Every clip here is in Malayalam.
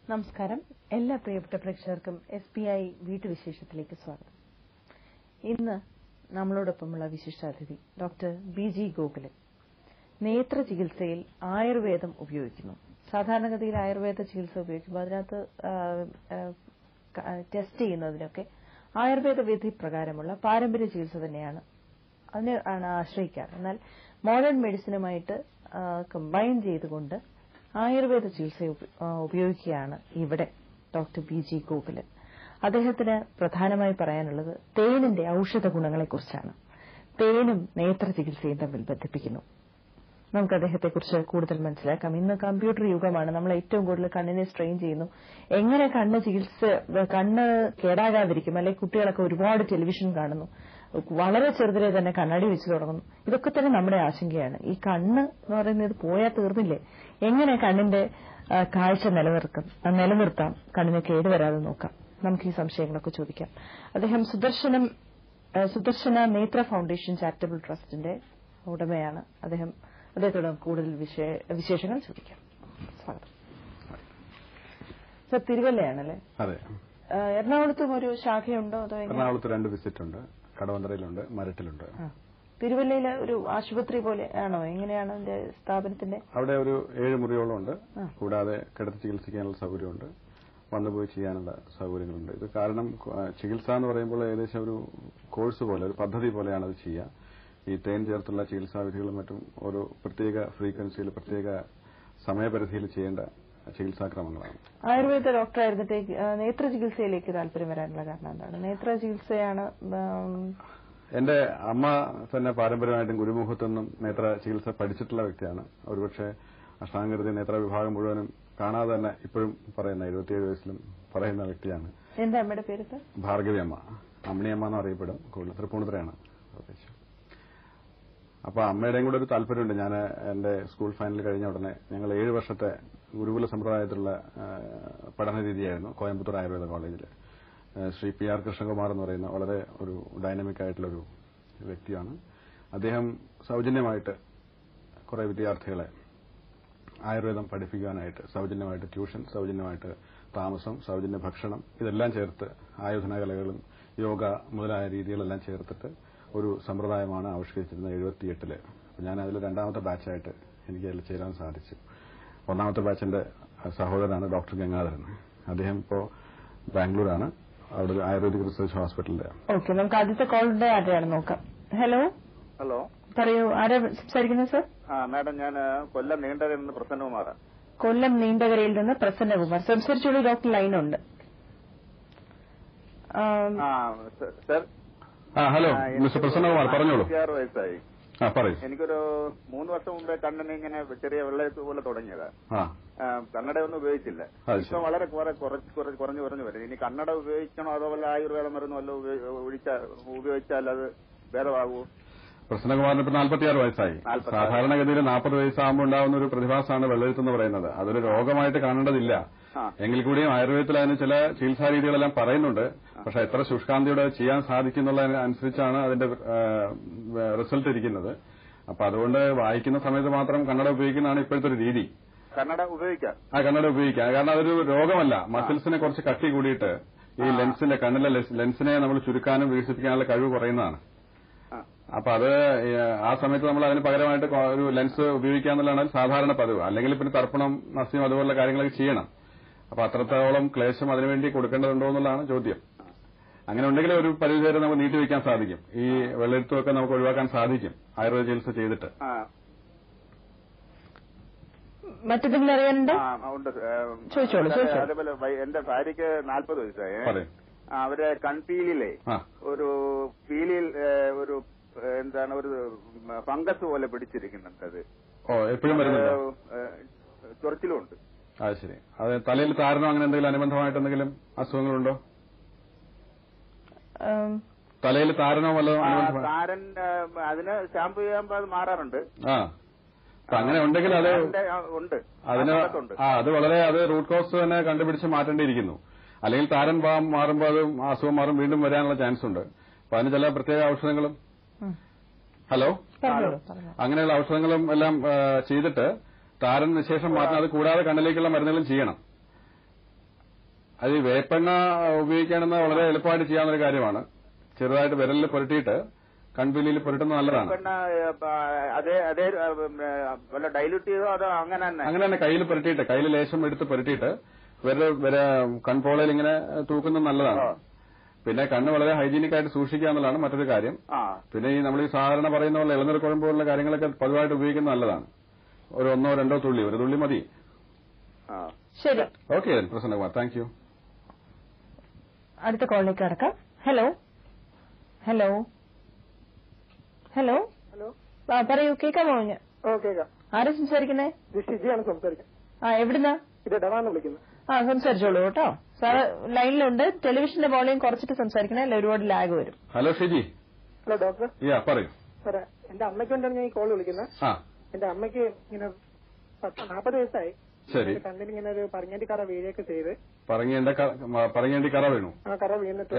നമസ്കാരം. എല്ലാ പ്രിയപ്പെട്ട പ്രേക്ഷകർക്കും SBI വീട്ടുവിശേഷത്തിലേക്ക് സ്വാഗതം. ഇന്ന് നമ്മളോടൊപ്പമുള്ള വിശിഷ്ടാതിഥി ഡോക്ടർ BG ഗോകുലൻ. നേത്ര ചികിത്സയിൽ ആയുർവേദം ഉപയോഗിക്കുന്നു. സാധാരണഗതിയിൽ ആയുർവേദ ചികിത്സ ഉപയോഗിക്കുമ്പോൾ അതിനകത്ത് ടെസ്റ്റ് ചെയ്യുന്നതിനൊക്കെ ആയുർവേദ വിധി പ്രകാരമുള്ള പാരമ്പര്യ ചികിത്സ തന്നെയാണ് അതിനാണ് ആശ്രയിക്കാറ്. എന്നാൽ മോഡേൺ മെഡിസിനുമായിട്ട് കമ്പൈൻ ചെയ്തുകൊണ്ട് ആയുർവേദ ചികിത്സ ഉപയോഗിക്കുകയാണ് ഇവിടെ ഡോക്ടർ BG ഗോകുലൻ. അദ്ദേഹത്തിന് പ്രധാനമായി പറയാനുള്ളത് തേനിന്റെ ഔഷധ ഗുണങ്ങളെക്കുറിച്ചാണ്. തേനും നേത്ര ചികിത്സയും തമ്മിൽ ബന്ധിപ്പിക്കുന്നു. നമുക്ക് അദ്ദേഹത്തെക്കുറിച്ച് കൂടുതൽ മനസ്സിലാക്കാം. ഇന്ന് കമ്പ്യൂട്ടർ യുഗമാണ്. നമ്മൾ ഏറ്റവും കൂടുതൽ കണ്ണിനെ സ്ട്രെയിൻ ചെയ്യുന്നു. എങ്ങനെ കണ്ണ് കേടാകാതിരിക്കും? അല്ലെങ്കിൽ കുട്ടികളൊക്കെ ഒരുപാട് ടെലിവിഷൻ കാണുന്നു, വളരെ ചെറുതിലെ തന്നെ കണ്ണാടി വെച്ച് തുടങ്ങുന്നു. ഇതൊക്കെ തന്നെ നമ്മുടെ ആശങ്കയാണ്. ഈ കണ്ണ് എന്ന് പറയുന്നത് പോയാൽ തീർന്നില്ലേ? എങ്ങനെ കണ്ണിന്റെ കാഴ്ച നിലനിർത്താം, കണ്ണിന് കേടുവരാതെ നോക്കാം? നമുക്ക് ഈ സംശയങ്ങളൊക്കെ ചോദിക്കാം. അദ്ദേഹം സുദർശന നേത്ര ഫൗണ്ടേഷൻ ചാരിറ്റബിൾ ട്രസ്റ്റിന്റെ ഉടമയാണ്. അദ്ദേഹത്തോട് കൂടുതൽ വിശേഷങ്ങൾ ചോദിക്കാം. സ്വാഗതം സർ. തിരുവല്ലയാണല്ലേ? അതെ. എറണാകുളത്തും ഒരു ശാഖയുണ്ടോ? അതോ? എറണാകുളത്ത് 2 വിസിറ്റ് ഉണ്ട്. കടവന്ത്രയിലുണ്ട്, മരട്ടിലുണ്ട്. തിരുവല്ലയിലെ ഒരു ആശുപത്രി പോലെ ആണോ? എങ്ങനെയാണ് അതിന്റെ സ്ഥാപനത്തിന്റെ? അവിടെ ഒരു 7 മുറിയോളം ഉണ്ട്. കൂടാതെ കിടത്തി ചികിത്സിക്കാനുള്ള സൗകര്യമുണ്ട്, വന്നുപോയി ചെയ്യാനുള്ള സൗകര്യങ്ങളുണ്ട്. ഇത് കാരണം ചികിത്സ എന്ന് പറയുമ്പോൾ ഏകദേശം ഒരു കോഴ്സ് പോലെ, ഒരു പദ്ധതി പോലെയാണ് അത് ചെയ്യുക. ഈ തേൻ ചേർത്തുള്ള ചികിത്സാ വിധികളും മറ്റും ഓരോ പ്രത്യേക ഫ്രീക്വൻസിയിൽ, പ്രത്യേക സമയപരിധിയിൽ ചെയ്യേണ്ട ചികിത്സാക്രമങ്ങളാണ്. ആയുർവേദ ഡോക്ടറായിരുന്നിട്ട് നേത്ര ചികിത്സയിലേക്ക് താല്പര്യം വരാനുള്ള കാരണം എന്താണ്? നേത്ര ചികിത്സയാണ്. എന്റെ അമ്മ തന്നെ പാരമ്പര്യമായിട്ടും ഗുരുമുഖത്തു നിന്നും നേത്ര ചികിത്സ പഠിച്ചിട്ടുള്ള വ്യക്തിയാണ്. ഒരുപക്ഷെ അഷ്ടാംഗകൃതി നേത്ര വിഭാഗം മുഴുവനും കാണാതെ തന്നെ ഇപ്പോഴും പറയുന്ന 27 വയസ്സിലും പറയുന്ന വ്യക്തിയാണ്. എന്താ അമ്മയുടെ പേര്? ഭാർഗവി അമ്മ, അമ്മിണിയമ്മ എന്ന് അറിയപ്പെടും. കൂടുതൽ തൃപ്പൂണിത്തുറയാണ് പ്രദേശം. അപ്പൊ അമ്മയുടെയും കൂടെ ഒരു താല്പര്യമുണ്ട്. ഞാൻ എന്റെ സ്കൂൾ ഫൈനൽ കഴിഞ്ഞ ഉടനെ ഞങ്ങൾ 7 വർഷത്തെ ഗുരുകുല സമ്പ്രദായത്തിലുള്ള പഠന രീതിയായിരുന്നു കോയമ്പത്തൂർ ആയുർവേദ കോളേജിൽ. ശ്രീ PR കൃഷ്ണകുമാർ എന്ന് പറയുന്ന വളരെ ഒരു ഡൈനാമിക് ആയിട്ടുള്ള ഒരു വ്യക്തിയാണ്. അദ്ദേഹം സൌജന്യമായിട്ട് കുറെ വിദ്യാർത്ഥികളെ ആയുർവേദം പഠിപ്പിക്കാനായിട്ട് സൌജന്യമായിട്ട് ട്യൂഷൻ, സൌജന്യമായിട്ട് താമസം, സൌജന്യ ഭക്ഷണം ഇതെല്ലാം ചേർത്ത് ആയോധന കലകളും യോഗ മുതലായ രീതികളെല്ലാം ചേർത്തിട്ട് ഒരു സമ്പ്രദായമാണ് ആവിഷ്കരിച്ചിരുന്നത് 78-ല്. ഞാൻ അതിൽ 2ാമത്തെ ബാച്ചായിട്ട് എനിക്ക് അതിൽ ചേരാൻ സാധിച്ചു. 1ാമത്തെ ബാച്ചിന്റെ സഹോദരനാണ് ഡോക്ടർ ഗംഗാധരൻ. അദ്ദേഹം ഇപ്പോൾ ബാംഗ്ലൂരാണ്, അവിടെ ആയുർവേദിക് റിസർച്ച് ഹോസ്പിറ്റലിലെ. ഓക്കെ, നമുക്ക് ആദ്യത്തെ കോളിന്റെ ആരെയാണ് നോക്കാം. ഹലോ. ഹലോ, പറയൂ, ആരാ സംസാരിക്കുന്നത് സർ? മാഡം, ഞാൻ കൊല്ലം നീണ്ടകരയിൽ നിന്ന് പ്രസന്നകുമാറാണ്. കൊല്ലം നീണ്ടകരയിൽ നിന്ന് പ്രസന്നകുമാർ സംസാരിച്ചോളൂ. ഡോക്ടർ ലൈനുണ്ട്. സർ. ഹലോ മിസ്റ്റർ പ്രസന്നകുമാർ, പറഞ്ഞോളൂ. 26 വയസ്സായി. പറയൂ. എനിക്കൊരു 3 വർഷം മുമ്പേ കണ്ണിന് ഇങ്ങനെ ചെറിയ വെള്ളയത്ത് പോലെ തുടങ്ങിയതാ. കണ്ണട ഒന്നും ഉപയോഗിച്ചില്ല. ഇപ്പൊ വളരെ കുറഞ്ഞു വരും. ഇനി കണ്ണട ഉപയോഗിക്കണോ അതോ വല്ല ആയുർവേദ മരുന്ന് വല്ല ഉപയോഗിച്ചാൽ അത് ഭേദമാകുമോ? പ്രസന്നകുമാറിന് ഇപ്പൊ 46 വയസ്സായി. സാധാരണഗതിയിൽ 40 വയസ്സാകുമ്പോൾ ഉണ്ടാകുന്ന ഒരു പ്രതിഭാസമാണ് വെള്ളെഴുത്ത് എന്ന് പറയുന്നത്. അതൊരു രോഗമായിട്ട് കാണേണ്ടതില്ല. എങ്കിൽ കൂടിയും ആയുർവേദത്തിൽ അതിന് ചില ചികിത്സാ രീതികളെല്ലാം പറയുന്നുണ്ട്. പക്ഷെ എത്ര ശുഷ്കാന്തിയോടെ ചെയ്യാൻ സാധിക്കുന്നുള്ളതിനനുസരിച്ചാണ് അതിന്റെ റിസൾട്ട് ഇരിക്കുന്നത്. അപ്പൊ അതുകൊണ്ട് വായിക്കുന്ന സമയത്ത് മാത്രം കണ്ണട ഉപയോഗിക്കുന്നതാണ് ഇപ്പോഴത്തെ ഒരു രീതി. കണ്ണട ഉപയോഗിക്കാം. കണ്ണട ഉപയോഗിക്കാം. കാരണം അതൊരു രോഗമല്ല. മസിൽസിനെ കുറച്ച് കട്ടി കൂടിയിട്ട് ഈ കണ്ണിലെ ലെൻസിനെ നമ്മൾ ചുരുക്കാനും വികസിപ്പിക്കാനുള്ള കഴിവ് കുറയുന്നതാണ്. അപ്പൊ അത് ആ സമയത്ത് നമ്മൾ അതിന് പകരമായിട്ട് ഒരു ലെൻസ് ഉപയോഗിക്കാന്നുള്ളതാണ് സാധാരണ പതിവ്. അല്ലെങ്കിൽ പിന്നെ തർപ്പണം, നസ്യം അതുപോലുള്ള കാര്യങ്ങളൊക്കെ ചെയ്യണം. അപ്പൊ അത്രത്തോളം ക്ലേശം അതിനുവേണ്ടി കൊടുക്കേണ്ടതുണ്ടോ എന്നുള്ളതാണ് ചോദ്യം. അങ്ങനെ ഉണ്ടെങ്കിൽ ഒരു പരിധി വരെ നമുക്ക് നീട്ടിവെക്കാൻ സാധിക്കും. ഈ വെള്ളെഴുത്തുമൊക്കെ നമുക്ക് ഒഴിവാക്കാൻ സാധിക്കും ആയുർവേദ ചികിത്സ ചെയ്തിട്ട്. മറ്റെന്തെങ്കിലും അറിയാനുണ്ടോ? ചോദിച്ചോളൂ. അതേപോലെ എന്റെ ഭാര്യക്ക് 40 വയസ്സായി. അവരെ കൺപീലിലെ ഒരു പീലിയിൽ ഒരു എന്താണ് ഒരു ഫംഗസ് പോലെ പിടിച്ചിരിക്കുന്നുണ്ട്. അത് എപ്പോഴും ചൊറിച്ചിലുമുണ്ട്. അത് ശരി. അത് തലയിൽ താരനോ അങ്ങനെ എന്തെങ്കിലും അനുബന്ധമായിട്ട് എന്തെങ്കിലും അസുഖങ്ങളുണ്ടോ? തലയിൽ താരനോ വല്ലതും? താരൻ അതിന് ഷാമ്പു ചെയ്യുമ്പോൾ അത് മാറാറുണ്ട്. അങ്ങനെ ഉണ്ടെങ്കിൽ അത് ഉണ്ട്. അത് വളരെ റൂട്ട് കോസ് തന്നെ കണ്ടുപിടിച്ച് മാറ്റേണ്ടിയിരിക്കുന്നു. അല്ലെങ്കിൽ താരൻ മാറുമ്പോൾ അത് അസുഖം മാറും, വീണ്ടും വരാനുള്ള ചാൻസ് ഉണ്ട്. അപ്പൊ അതിന് ചില പ്രത്യേക ഔഷധങ്ങളും ഹലോ അങ്ങനെയുള്ള ഔഷധങ്ങളും എല്ലാം ചെയ്തിട്ട് താരൻ വിശേഷം മാറ്റണം. അത് കൂടാതെ കണ്ണിലേക്കുള്ള മരുന്നുകളും ചെയ്യണം. അത് ഈ വേപ്പെണ്ണ ഉപയോഗിക്കുകയാണെന്ന് വളരെ എളുപ്പമായിട്ട് ചെയ്യാവുന്ന കാര്യമാണ്. ചെറുതായിട്ട് വിരലിൽ പുരട്ടിയിട്ട് കൺപീലിയിൽ പുരട്ടുന്നത് നല്ലതാണ്. ഡൈല്യൂട്ട് ചെയ്തോ അതോ അങ്ങനെ തന്നെ കയ്യിൽ പുരട്ടിയിട്ട്, കയ്യിൽ ലേശം എടുത്ത് പുരട്ടിയിട്ട് കൺപോളയിൽ ഇങ്ങനെ തൂക്കുന്നത് നല്ലതാണ്. പിന്നെ കണ്ണ് വളരെ ഹൈജീനിക് ആയിട്ട് സൂക്ഷിക്കുക എന്നുള്ളതാണ് മറ്റൊരു കാര്യം. പിന്നെ ഈ നമ്മൾ ഈ സാധാരണ പറയുന്ന പോലെ ഇളനീർ കുഴമ്പ് പോലുള്ള കാര്യങ്ങളൊക്കെ പതിവായിട്ട് ഉപയോഗിക്കുന്നത് നല്ലതാണ്. ഒരു 1-2 തുള്ളി, ഒരു തുള്ളി മതി. ശരി, ഓക്കെ പ്രസന്നകുമാർ, താങ്ക് യു. അടുത്ത കോളിലേക്ക് കടക്കാം. ഹലോ ഹലോ ഹലോ ഹലോ, പറയൂ, കേൾക്കാമോ? ഞാൻ കേൾക്കാം. ആരാ സംസാരിക്കുന്നേ? ഷിജിയാണ് സംസാരിക്കുന്നത്. എവിടുന്നാ? ഇത് ഡവാന്ന് വിളിക്കുന്നത്. സംസാരിച്ചോളൂ കേട്ടോ. സാറ് ലൈനിലുണ്ട്. ടെലിവിഷന്റെ വോളിയം കുറച്ചിട്ട് സംസാരിക്കണേ, അല്ല ഒരുപാട് ലാഗ് വരും. ഹലോ ഷിജി. Hello doctor. പറയൂ. സാറേ, എന്റെ അമ്മയ്ക്ക് വേണ്ടിയാണ് ഞാൻ ഈ കോൾ വിളിക്കുന്നത്. എന്റെ അമ്മയ്ക്ക് ഇങ്ങനെ 40 വയസ്സായി. ശരി. കണ്ണിൽ ഇങ്ങനെ ഒരു പറങ്ങേണ്ടി കറ വീഴൊക്കെ ചെയ്ത്. പറങ്ങേണ്ടി കറ വീണു? കറ വീണിട്ട്.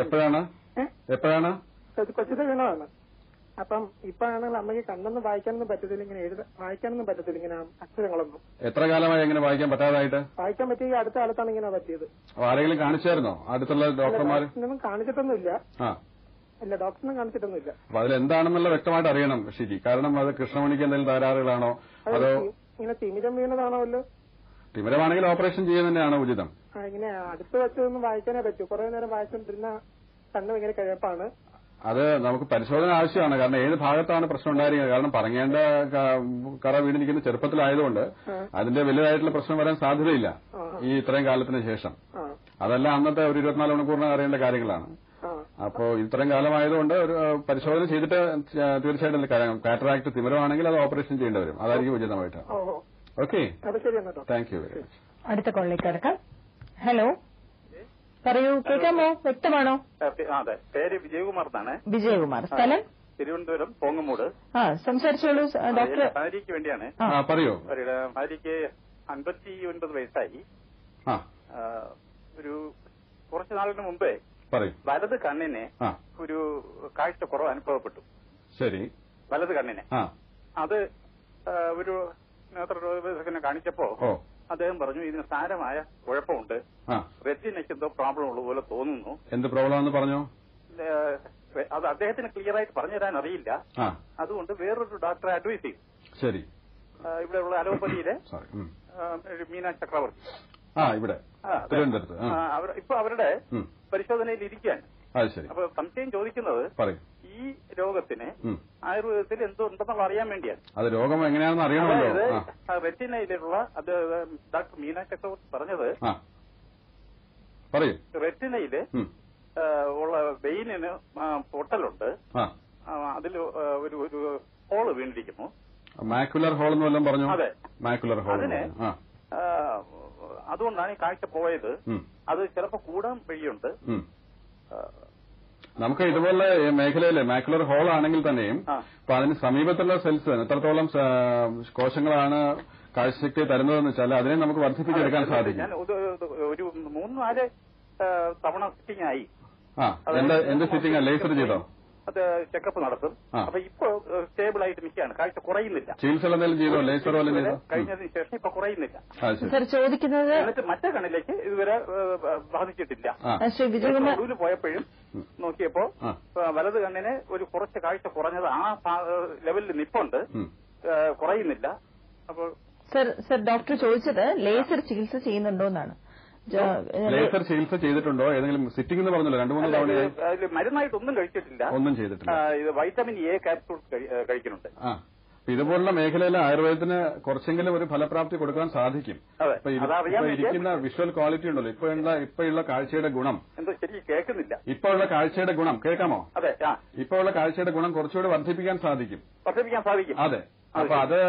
എപ്പോഴാണ്? കൊച്ചിട്ട് വീണതാണ്. അപ്പം ഇപ്പാണ് അമ്മയ്ക്ക് കണ്ണൊന്നും വായിക്കാനൊന്നും പറ്റത്തില്ല, ഇങ്ങനെ വായിക്കാനൊന്നും പറ്റത്തില്ല, ഇങ്ങനെ അക്ഷരങ്ങളൊന്നും. എത്ര കാലമായി എങ്ങനെ വായിക്കാൻ പറ്റാതായിട്ട്? വായിക്കാൻ പറ്റിയ അടുത്ത കാലത്താണ് ഇങ്ങനെ പറ്റിയത്. ആരെങ്കിലും കാണിച്ചായിരുന്നോ? അടുത്തുള്ള ഡോക്ടർമാർ? കാണിച്ചിട്ടൊന്നുമില്ല. ഇല്ല, ഡോക്ടറിനും കാണിച്ചിട്ടൊന്നുമില്ല. അപ്പൊ അതിലെന്താണെന്നുള്ള വ്യക്തമായിട്ട് അറിയണം ഷിജി. കാരണം അത് കൃഷ്ണമണിക്ക് എന്തെങ്കിലും തകരാറുകളാണോ അതോ ഇങ്ങനെ തിമിരം വീണതാണോല്ലോ? തിമിരമാണെങ്കിൽ ഓപ്പറേഷൻ ചെയ്യുക തന്നെയാണ് ഉചിതം. ഇങ്ങനെ അടുത്ത് വെച്ചൊന്നും വായിക്കാനേ പറ്റൂ. കുറെ നേരം വായിച്ചോണ്ടിരുന്ന കണ്ണ് ഭയങ്കര കിഴപ്പാണ്. അത് നമുക്ക് പരിശോധന ആവശ്യമാണ്. കാരണം ഏത് ഭാഗത്താണ് പ്രശ്നം ഉണ്ടായിരിക്കുന്നത്. കാരണം പറങ്ങേണ്ട കറ വീണിരിക്കുന്ന ചെറുപ്പത്തിലായതുകൊണ്ട് അതിന്റെ വലുതായിട്ടുള്ള പ്രശ്നം വരാൻ സാധ്യതയില്ല ഈ ഇത്രയും കാലത്തിന് ശേഷം. അതെല്ലാം അന്നത്തെ ഒരു 24 മണിക്കൂറിന് അറിയേണ്ട കാര്യങ്ങളാണ്. അപ്പോ ഇത്രയും കാലമായതുകൊണ്ട് ഒരു പരിശോധന ചെയ്തിട്ട് തീർച്ചയായിട്ടും കാറ്ററാക്ട് തിമിരമാണെങ്കിൽ അത് ഓപ്പറേഷൻ ചെയ്യേണ്ടി വരും. അതായിരിക്കും ഉചിതമായിട്ട്. Okay, thank you very much. അടുത്ത കോളിലേക്ക് കിടക്കാം. ഹലോ, പറയൂ, കേൾക്കാമോ? വ്യക്തമാണോ? അതെ, പേര് വിജയകുമാർ എന്നാണ്. വിജയകുമാർ, സ്ഥലം? തിരുവനന്തപുരം പോങ്ങമൂട്. സംസാരിച്ചോളൂ ഡോക്ടർ. ഭാര്യയ്ക്ക് വേണ്ടിയാണ്. പറയൂ. ഭാര്യയ്ക്ക് 59 വയസ്സായി. ഒരു കുറച്ചു നാളിന് മുമ്പേ വലത് കണ്ണിന് ഒരു കാഴ്ച കുറവ് അനുഭവപ്പെട്ടു. ശരി. വലത് കണ്ണിന് അത് ഒരു നേത്രരോഗനെ കാണിച്ചപ്പോ അദ്ദേഹം പറഞ്ഞു ഇതിന് സാരമായ കുഴപ്പമുണ്ട്, റെറ്റിനയ്ക്ക് എന്തോ പ്രോബ്ലം ഉള്ളതുപോലെ തോന്നുന്നു. എന്ത് പ്രോബ്ലം എന്ന് പറഞ്ഞു? അത് അദ്ദേഹത്തിന് ക്ലിയർ ആയിട്ട് പറഞ്ഞു തരാൻ അറിയില്ല. അതുകൊണ്ട് വേറൊരു ഡോക്ടറെ അഡ്വൈസ് ചെയ്തു. ശരി. ഇവിടെയുള്ള അലോപ്പതിയിലെ മീന ചക്രവർത്തി ഇവിടെ തിരുവനന്തപുരത്ത് ഇപ്പൊ അവരുടെ പരിശോധനയിൽ ഇരിക്കുകയാണ്. അപ്പൊ സംശയം ചോദിക്കുന്നത് ഈ രോഗത്തിന് ആയുർവേദത്തിൽ എന്തുണ്ടെന്നുള്ള അറിയാൻ വേണ്ടിയാണ്. അത് രോഗം എങ്ങനെയാണെന്ന് അറിയണമല്ലോ. റെറ്റിനയിലുള്ള ഡോക്ടർ മീന ചക്രവർത്തി പറഞ്ഞത് റെറ്റിനയില് ഉള്ള വെയിനിന് പൊട്ടലുണ്ട്, അതിൽ ഒരു ഹോള് വീണിരിക്കുന്നു. മാക്കുലർ ഹോൾ എന്ന് വല്ലതും പറഞ്ഞു? അതെ, മാക്കുലർ ഹോൾ. അതിന് അതുകൊണ്ടാണ് ഈ കാഴ്ച പോയത്. അത് ചിലപ്പോ കൂടാൻ വഴിയുണ്ട്. നമുക്ക് ഇതുപോലെ മേഖലയിലെ മാക്കുലർ ഹോൾ ആണെങ്കിൽ തന്നെയും അപ്പൊ അതിന് സമീപത്തുള്ള സെൽസ് എത്രത്തോളം കോശങ്ങളാണ് കാഴ്ചശക്തി തരുന്നതെന്ന് വെച്ചാൽ അതിനെ നമുക്ക് വർദ്ധിപ്പിച്ചെടുക്കാൻ സാധിക്കും. ഒരു 3-4 തവണ സിറ്റിംഗ് ആയി. എന്ത് സിറ്റിംഗ്? ലേസർ ചെയ്തോ? അത് ചെക്കപ്പ് നടത്തും. അപ്പൊ ഇപ്പൊ സ്റ്റേബിൾ ആയിട്ട് നിൽക്കുകയാണ്, കാഴ്ച കുറയുന്നില്ല. ചികിത്സ എന്തെങ്കിലും ചെയ്തോ? ലേസറോ കഴിഞ്ഞതിന് ശേഷം ഇപ്പൊ കുറയുന്നില്ല. ചോദിക്കുന്നത് എന്നിട്ട് മറ്റേ കണ്ണിലേക്ക് ഇതുവരെ ബാധിച്ചിട്ടില്ല. ഒടുവിൽ പോയപ്പോഴും നോക്കിയപ്പോ വലത് കണ്ണിന് ഒരു കുറച്ച് കാഴ്ച കുറഞ്ഞത് ആ ലെവലിൽ നിപ്പുണ്ട്, കുറയുന്നില്ല. അപ്പോൾ സർ ഡോക്ടർ ചോദിച്ചത് ലേസർ ചികിത്സ ചെയ്യുന്നുണ്ടോന്നാണ്. ലേസർ ചികിത്സ ചെയ്തിട്ടുണ്ടോ? ഏതെങ്കിലും സിറ്റിംഗ് എന്ന് പറഞ്ഞല്ലോ 2-3 തവണ? മരുന്നായിട്ടൊന്നും കഴിച്ചിട്ടില്ല. ഒന്നും ചെയ്തിട്ടില്ല. ഇത് വൈറ്റമിൻ എ ക്യാപ്സൂൾസ് കഴിക്കുന്നുണ്ട്. ഇതുപോലുള്ള മേഖലയിൽ ആയുർവേദത്തിന് കുറച്ചെങ്കിലും ഒരു ഫലപ്രാപ്തി കൊടുക്കാൻ സാധിക്കും. ഇരിക്കുന്ന വിഷ്വൽ ക്വാളിറ്റി ഉണ്ടല്ലോ, ഇപ്പോഴുള്ള കാഴ്ചയുടെ ഗുണം ശരിക്കും കേൾക്കുന്നില്ല. ഇപ്പോഴുള്ള കാഴ്ചയുടെ ഗുണം കേൾക്കാമോ? അതെ, ഇപ്പോഴുള്ള കാഴ്ചയുടെ ഗുണം കുറച്ചുകൂടി വർദ്ധിപ്പിക്കാൻ സാധിക്കും. അതെ. അപ്പൊ അത്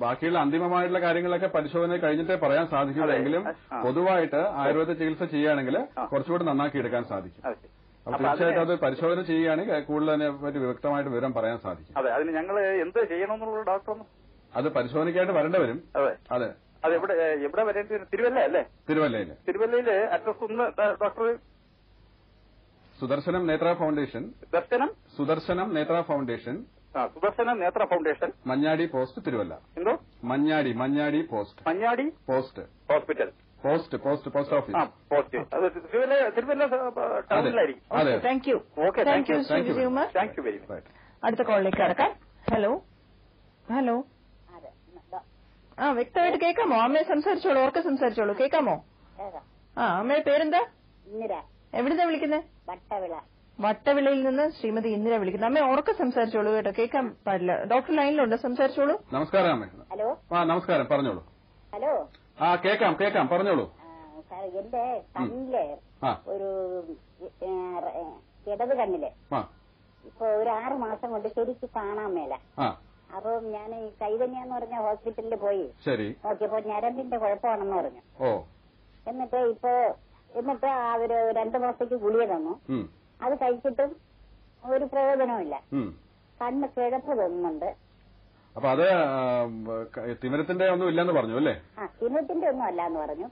ബാക്കിയുള്ള അന്തിമമായിട്ടുള്ള കാര്യങ്ങളൊക്കെ പരിശോധന കഴിഞ്ഞിട്ടേ പറയാൻ സാധിക്കുമെങ്കിലും പൊതുവായിട്ട് ആയുർവേദ ചികിത്സ ചെയ്യുകയാണെങ്കിൽ കുറച്ചുകൂടി നന്നാക്കി എടുക്കാൻ സാധിക്കും. അപ്പൊ തീർച്ചയായിട്ടും അത് പരിശോധന ചെയ്യുകയാണെങ്കിൽ കൂടുതൽ അതിനെ പറ്റി വ്യക്തമായിട്ട് വിവരം പറയാൻ സാധിക്കും. അതെ, അതിന് ഞങ്ങൾ എന്ത് ചെയ്യണമെന്നുള്ള ഡോക്ടർ അത് പരിശോധനയ്ക്കായിട്ട് വരേണ്ടി വരും. അതെ. അത് എവിടെ വരേണ്ടി വരും? തിരുവല്ല അല്ലേ? തിരുവല്ലയില് അഡ്രസ് ഒന്ന് ഡോക്ടർ സുദർശനം നേത്ര ഫൗണ്ടേഷൻ. സുദർശനം നേത്ര ഫൗണ്ടേഷൻ. സുദർശനം നേത്ര ഫൗണ്ടേഷൻ, മഞ്ഞാടി പോസ്റ്റ്, തിരുവല്ല. എന്തോ? Manjadi post. Manjadi post hospital. Post office. Post അത് തിരുവല്ല ടൗണിലായിരിക്കും. Thank you. Okay, thank you Shri Vijayakumar. Thank you very much. അടുത്ത കോളിലേക്ക് കടക്കാം. ഹലോ. വ്യക്തമായിട്ട് കേൾക്കാമോ? അമ്മയെ സംസാരിച്ചോളൂ, ഓർക്കെ സംസാരിച്ചോളൂ. കേൾക്കാമോ? അമ്മയുടെ പേരെന്താ? എവിടുന്നാ വിളിക്കുന്നത്? വട്ടവിളയിൽ നിന്ന് ശ്രീമതി ഇന്ദിര വിളിക്കുന്നു. അമ്മ ഉറക്കെ സംസാരിച്ചോളൂ കേട്ടോ, കേൾക്കാൻ പാടില്ല. ഡോക്ടർ ലൈനിലുണ്ട്, സംസാരിച്ചോളൂ. നമസ്കാരം അമ്മ. ഹലോ. നമസ്കാരം, പറഞ്ഞോളൂ. ഹലോ. കേൾക്കാം, പറഞ്ഞോളൂ. എന്റെ കണ്ണില് ഒരു ഇടത് കണ്ണില് ഇപ്പൊ ഒരു 6 മാസം കൊണ്ട് ശരിക്ക് കാണാൻ മേല. അപ്പൊ ഞാൻ ഈ കൈതന്യാന്ന് പറഞ്ഞ ഹോസ്പിറ്റലിൽ പോയി നോക്കിയപ്പോ ഞരമ്പിന്റെ കുഴപ്പമാണെന്ന് പറഞ്ഞു. എന്നിട്ട് അവര് 2 മാസത്തേക്ക് ഗുളിക തന്നു. അത് കഴിച്ചിട്ടും ഒരു പ്രയോജനമില്ല. കണ്ണ് കിഴപ്പ് തോന്നുന്നുണ്ട്. അപ്പൊ അത് തിമിരത്തിന്റെ ഒന്നും ഇല്ലെന്ന് പറഞ്ഞു അല്ലേ? തിമിരത്തിന്റെ ഒന്നും അല്ല എന്ന് പറഞ്ഞു.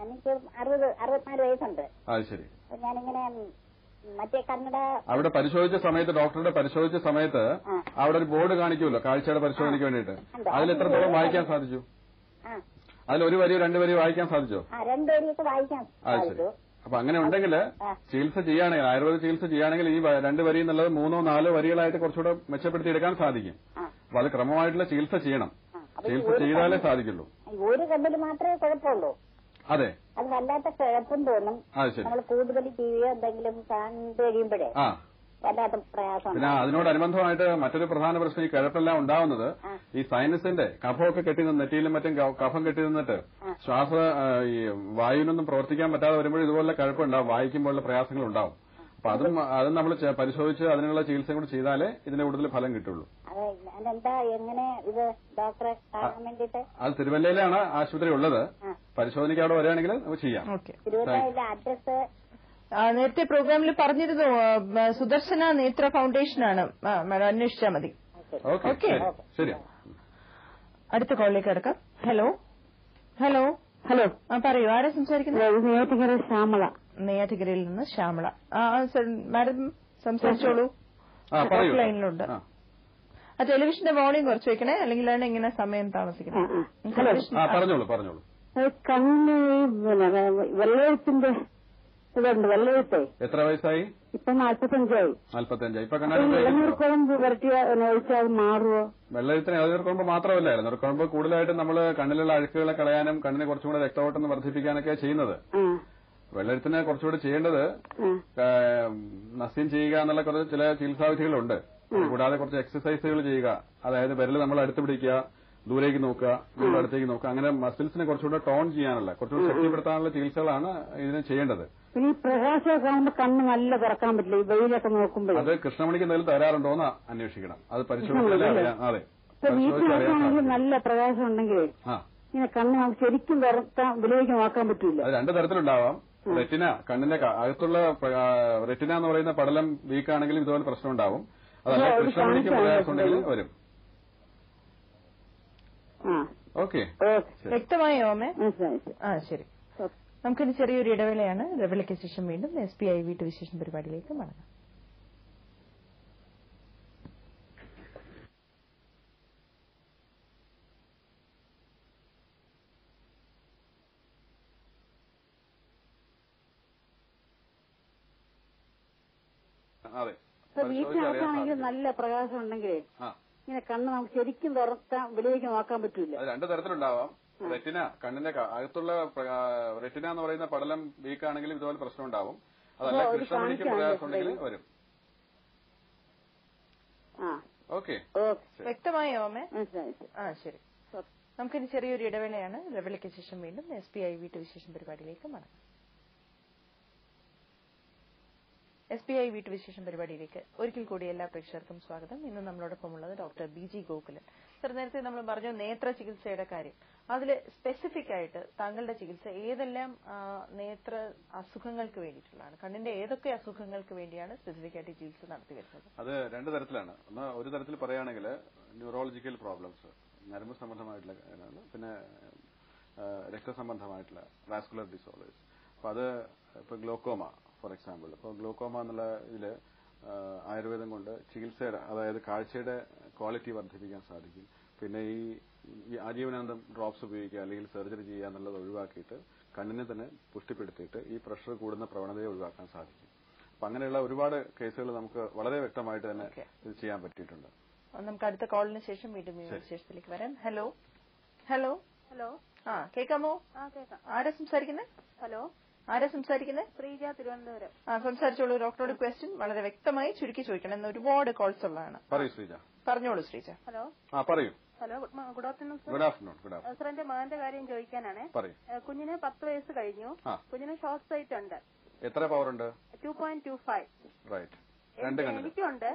എനിക്ക് 64 വയസ്സുണ്ട്. ശരി. ഞാനിങ്ങനെ മറ്റേ കണ്ണട അവിടെ പരിശോധിച്ച സമയത്ത്, ഡോക്ടറുടെ പരിശോധിച്ച സമയത്ത് അവിടെ ഒരു ബോർഡ് കാണിക്കുമല്ലോ കാഴ്ചയുടെ പരിശോധനയ്ക്ക് വേണ്ടിയിട്ട്. അതിൽ എത്രത്തോളം വായിക്കാൻ സാധിച്ചു? അതിൽ 1 വരിയോ 2 വരിയോ വായിക്കാൻ സാധിച്ചോ? 2 വരിയൊക്കെ വായിക്കാൻ സാധിച്ചു. അപ്പൊ അങ്ങനെ ഉണ്ടെങ്കിൽ ചികിത്സ ചെയ്യുകയാണെങ്കിൽ, ആയുർവേദ ചികിത്സ ചെയ്യുകയാണെങ്കിൽ ഈ 2 വരി എന്നുള്ളത് 3-4 വരികളായിട്ട് കുറച്ചുകൂടെ മെച്ചപ്പെടുത്തി എടുക്കാൻ സാധിക്കും. അപ്പൊ അത് ക്രമമായിട്ടുള്ള ചികിത്സ ചെയ്യണം. ചികിത്സ ചെയ്താലേ സാധിക്കുള്ളൂ. ഒരു കണ്ണിൽ മാത്രമേ കുഴപ്പമുള്ളൂ. അതെ, അത് വല്ലാത്ത കുഴപ്പം തോന്നും. നമ്മൾ കൂടുതൽ ടിവിയോ എന്തെങ്കിലും കണ്ടു കഴിയുമ്പോഴേ വല്ലാത്ത പ്രയാസം. പിന്നെ അതിനോടനുബന്ധമായിട്ട് മറ്റൊരു പ്രധാന പ്രശ്നം ഈ കിഴപ്പെല്ലാം ഉണ്ടാവുന്നത് ഈ സൈനസിന്റെ കഫമൊക്കെ കെട്ടി നിന്ന്, നെറ്റിയിലും മറ്റും കഫം കെട്ടി നിന്നിട്ട് ഈ വായുവിനൊന്നും പ്രവർത്തിക്കാൻ പറ്റാതെ വരുമ്പോഴും ഇതുപോലെ കഴപ്പുണ്ടാവും, വായിക്കുമ്പോഴുള്ള പ്രയാസങ്ങൾ ഉണ്ടാവും. അപ്പൊ അതും നമ്മൾ പരിശോധിച്ച് അതിനുള്ള ചികിത്സ കൂടി ചെയ്താലേ ഇതിന്റെ കൂടുതൽ ഫലം കിട്ടുള്ളൂ. അത് തിരുവല്ലയിലാണ് ആശുപത്രി ഉള്ളത്. പരിശോധനയ്ക്ക് അവിടെ വരികയാണെങ്കിൽ നമുക്ക് ചെയ്യാം. നേരത്തെ പ്രോഗ്രാമിൽ പറഞ്ഞിരുന്നു, സുദർശന നേത്ര ഫൗണ്ടേഷനാണ് മാഡം, അന്വേഷിച്ചാൽ മതി. ഓക്കെ, ശരി. അടുത്ത കോളിലേക്ക് കിടക്കാം. ഹലോ. പറയൂ, ആരാ സംസാരിക്കുന്നത്? ശ്യാമള. നെയ്യാറ്റിക്കരയിൽ നിന്ന് ശ്യാമള. മാഡം സംസാരിച്ചോളൂ, ലൈനിലുണ്ട്. ടെലിവിഷന്റെ വോളിയം കുറച്ച് വെക്കണേ, അല്ലെങ്കിൽ അതിന് ഇങ്ങനെ സമയം താമസിക്കണം. പറഞ്ഞോളൂ. കണ്ണ് വെള്ളത്തിന്റെ ഇതുണ്ട്, വെള്ളത്തെ. എത്ര വയസ്സായി? ഇപ്പൊ 45 ഇപ്പൊ ഇളനീർക്കുഴമ്പ് ഒഴിച്ചാൽ മാറുമോ? വെള്ളത്തിന് ഇളനീർക്കുഴമ്പ് മാത്രമല്ല, ഇളനീർക്കുഴമ്പ് കൂടുതലായിട്ടും നമ്മൾ കണ്ണിലുള്ള അഴുക്കുകളെ കളയാനും കണ്ണിന് കുറച്ചും കൂടെ രക്തഓട്ടം വർദ്ധിപ്പിക്കാനൊക്കെ ചെയ്യുന്നത്. വെള്ളെഴുത്തിന് കുറച്ചുകൂടി ചെയ്യേണ്ടത് നസ്യം ചെയ്യുക എന്നുള്ള കുറച്ച് ചില ചികിത്സാവിധികളുണ്ട്. കൂടാതെ കുറച്ച് എക്സസൈസുകൾ ചെയ്യുക. അതായത് വിരൽ നമ്മൾ അടുത്ത് പിടിക്കുക, ദൂരേക്ക് നോക്കുക, വീണ്ടും അടുത്തേക്ക് നോക്കുക. അങ്ങനെ മസിൽസിനെ കുറച്ചുകൂടെ ടോൺ ചെയ്യാനുള്ള, കുറച്ചുകൂടി ശക്തിപ്പെടുത്താനുള്ള ചികിത്സകളാണ് ഇതിന് ചെയ്യേണ്ടത്. ഈ പ്രകാശമൊക്കെ ആകുമ്പോൾ കണ്ണ് നല്ല തുറക്കാൻ പറ്റില്ല, ഈ വെയിലൊക്കെ നോക്കുമ്പോൾ. അത് കൃഷ്ണമണിക്ക് എന്തെങ്കിലും തരാറുണ്ടോ എന്ന് അന്വേഷിക്കണം. അത് പരിശോധിച്ചാലേ അറിയാം. അതെ, നല്ല പ്രകാശം ഉണ്ടെങ്കിൽ ഇങ്ങനെ കണ്ണ് നമുക്ക് ശരിക്കും തുറക്കാൻ വിലയ്ക്ക് നോക്കാൻ പറ്റില്ല. അത് 2 തരത്തിലുണ്ടാവാം. റെറ്റിന, കണ്ണിന്റെ അകത്തുള്ള റെറ്റിന എന്ന് പറയുന്ന പടലം വീക്കാണെങ്കിലും ഇതുപോലെ പ്രശ്നം ഉണ്ടാവും. അതല്ല കൃഷ്ണമണിക്ക് പ്രയാസം ഉണ്ടെങ്കിൽ വരും. ഓക്കെ, വ്യക്തമായോ അമ്മേ? ശരി. നമുക്കിനി ചെറിയൊരു ഇടവേളയാണ്. ഇടവേളയ്ക്ക് ശേഷം വീണ്ടും SBI വീട്ടുവിശേഷം പരിപാടിയിലേക്ക് മടങ്ങാം. വീട്ടിനകത്താണെങ്കിൽ നല്ല പ്രകാശം ഉണ്ടെങ്കിൽ ഇങ്ങനെ കണ്ണ് നമുക്ക് ശരിക്കും തുറക്കാൻ വെളിയിലേക്ക് നോക്കാൻ പറ്റില്ല. അത് 2 തരത്തിലുണ്ടാവാം. റെറ്റിന, കണ്ണിന്റെ അകത്തുള്ള റെറ്റിന എന്ന് പറയുന്ന പടലം വീക്കാണെങ്കിലും ഇതുപോലെ പ്രശ്നം ഉണ്ടാവും. അതല്ല കൃഷ്ണമണിക്ക് പ്രയാസം ഉണ്ടെങ്കിൽ വരും. ഓക്കെ, വ്യക്തമായോ അമ്മേ? ശരി. നമുക്കിനി ചെറിയൊരു ഇടവേളയാണ്. ഇടവേളയ്ക്ക് ശേഷം വീണ്ടും SBI വീട്ടുവിശേഷം പരിപാടിയിലേക്ക് മടങ്ങാം. SBI വീട്ടുവിശേഷം പരിപാടിയിലേക്ക് ഒരിക്കൽ കൂടി എല്ലാ പ്രേക്ഷകർക്കും സ്വാഗതം. ഇന്ന് നമ്മളോടൊപ്പം ഉള്ളത് ഡോക്ടർ BG ഗോകുലൻ. സർ, നേരത്തെ നമ്മൾ പറഞ്ഞു നേത്ര ചികിത്സയുടെ കാര്യം. അതിൽ സ്പെസിഫിക് ആയിട്ട് താങ്കളുടെ ചികിത്സ ഏതെല്ലാം നേത്ര അസുഖങ്ങൾക്ക് വേണ്ടിയിട്ടുള്ളതാണ്? കണ്ണിന്റെ ഏതൊക്കെ അസുഖങ്ങൾക്ക് വേണ്ടിയാണ് സ്പെസിഫിക് ആയിട്ട് ചികിത്സ നടത്തി വരുന്നത്? അത് 2 തരത്തിലാണ്. ഒരു തരത്തിൽ പറയുകയാണെങ്കിൽ ന്യൂറോളജിക്കൽ പ്രോബ്ലംസ്, നരമ്പ് സംബന്ധമായിട്ടുള്ള, പിന്നെ രക്തസംബന്ധമായിട്ടുള്ള വാസ്കുലർ ഡിസോർഡേഴ്സ്. അപ്പൊ അത് ഇപ്പൊ ഗ്ലോക്കോമ ഫോർ എക്സാമ്പിൾ. ഇപ്പോൾ ഗ്ലോക്കോമ എന്നുള്ള ഇതില് ആയുർവേദം കൊണ്ട് ചികിത്സയുടെ, അതായത് കാഴ്ചയുടെ ക്വാളിറ്റി വർദ്ധിപ്പിക്കാൻ സാധിക്കും. പിന്നെ ഈ ആജീവനാന്തം ഡ്രോപ്സ് ഉപയോഗിക്കുക അല്ലെങ്കിൽ സർജറി ചെയ്യുക എന്നുള്ളത് ഒഴിവാക്കിയിട്ട് കണ്ണിനെ തന്നെ പുഷ്ടിപ്പെടുത്തിയിട്ട് ഈ പ്രഷർ കൂടുന്ന പ്രവണതയെ ഒഴിവാക്കാൻ സാധിക്കും. അപ്പൊ അങ്ങനെയുള്ള ഒരുപാട് കേസുകൾ നമുക്ക് വളരെ വ്യക്തമായിട്ട് തന്നെ ഇത് ചെയ്യാൻ പറ്റിയിട്ടുണ്ട്. നമുക്ക് അടുത്ത കോളിന് ശേഷം വീണ്ടും വിശേഷത്തിലേക്ക് വരാം. ഹലോ ഹലോ ഹലോ കേൾക്കാമോ? കേൾക്കാം. ആരാ സംസാരിക്കുന്നത്? ഹലോ, ആരാ സംസാരിക്കുന്നത്? ശ്രീജ, തിരുവനന്തപുരം. സംസാരിച്ചോളൂ. ഡോക്ടറോട് ക്വസ്റ്റ്യൻ വളരെ വ്യക്തമായി ചുരുക്കി ചോദിക്കണം. എന്ന് ഒരുപാട് കോൾസ് ഉള്ളതാണ്. പറയൂ ശ്രീജ. പറഞ്ഞോളൂ ശ്രീജ. ഹലോ. പറയൂ. Hello, good afternoon sir. Good afternoon. Sir, എന്റെ മകന്റെ കാര്യം ചോദിക്കാനാണ്. കുഞ്ഞിന് 10 വയസ്സ് കഴിഞ്ഞു. കുഞ്ഞിന് ഷോർട്ട് സൈറ്റ് ഉണ്ട്. എത്ര പവർ ഉണ്ട്? 2.25. റൈറ്റ്. എനിക്കുണ്ട്.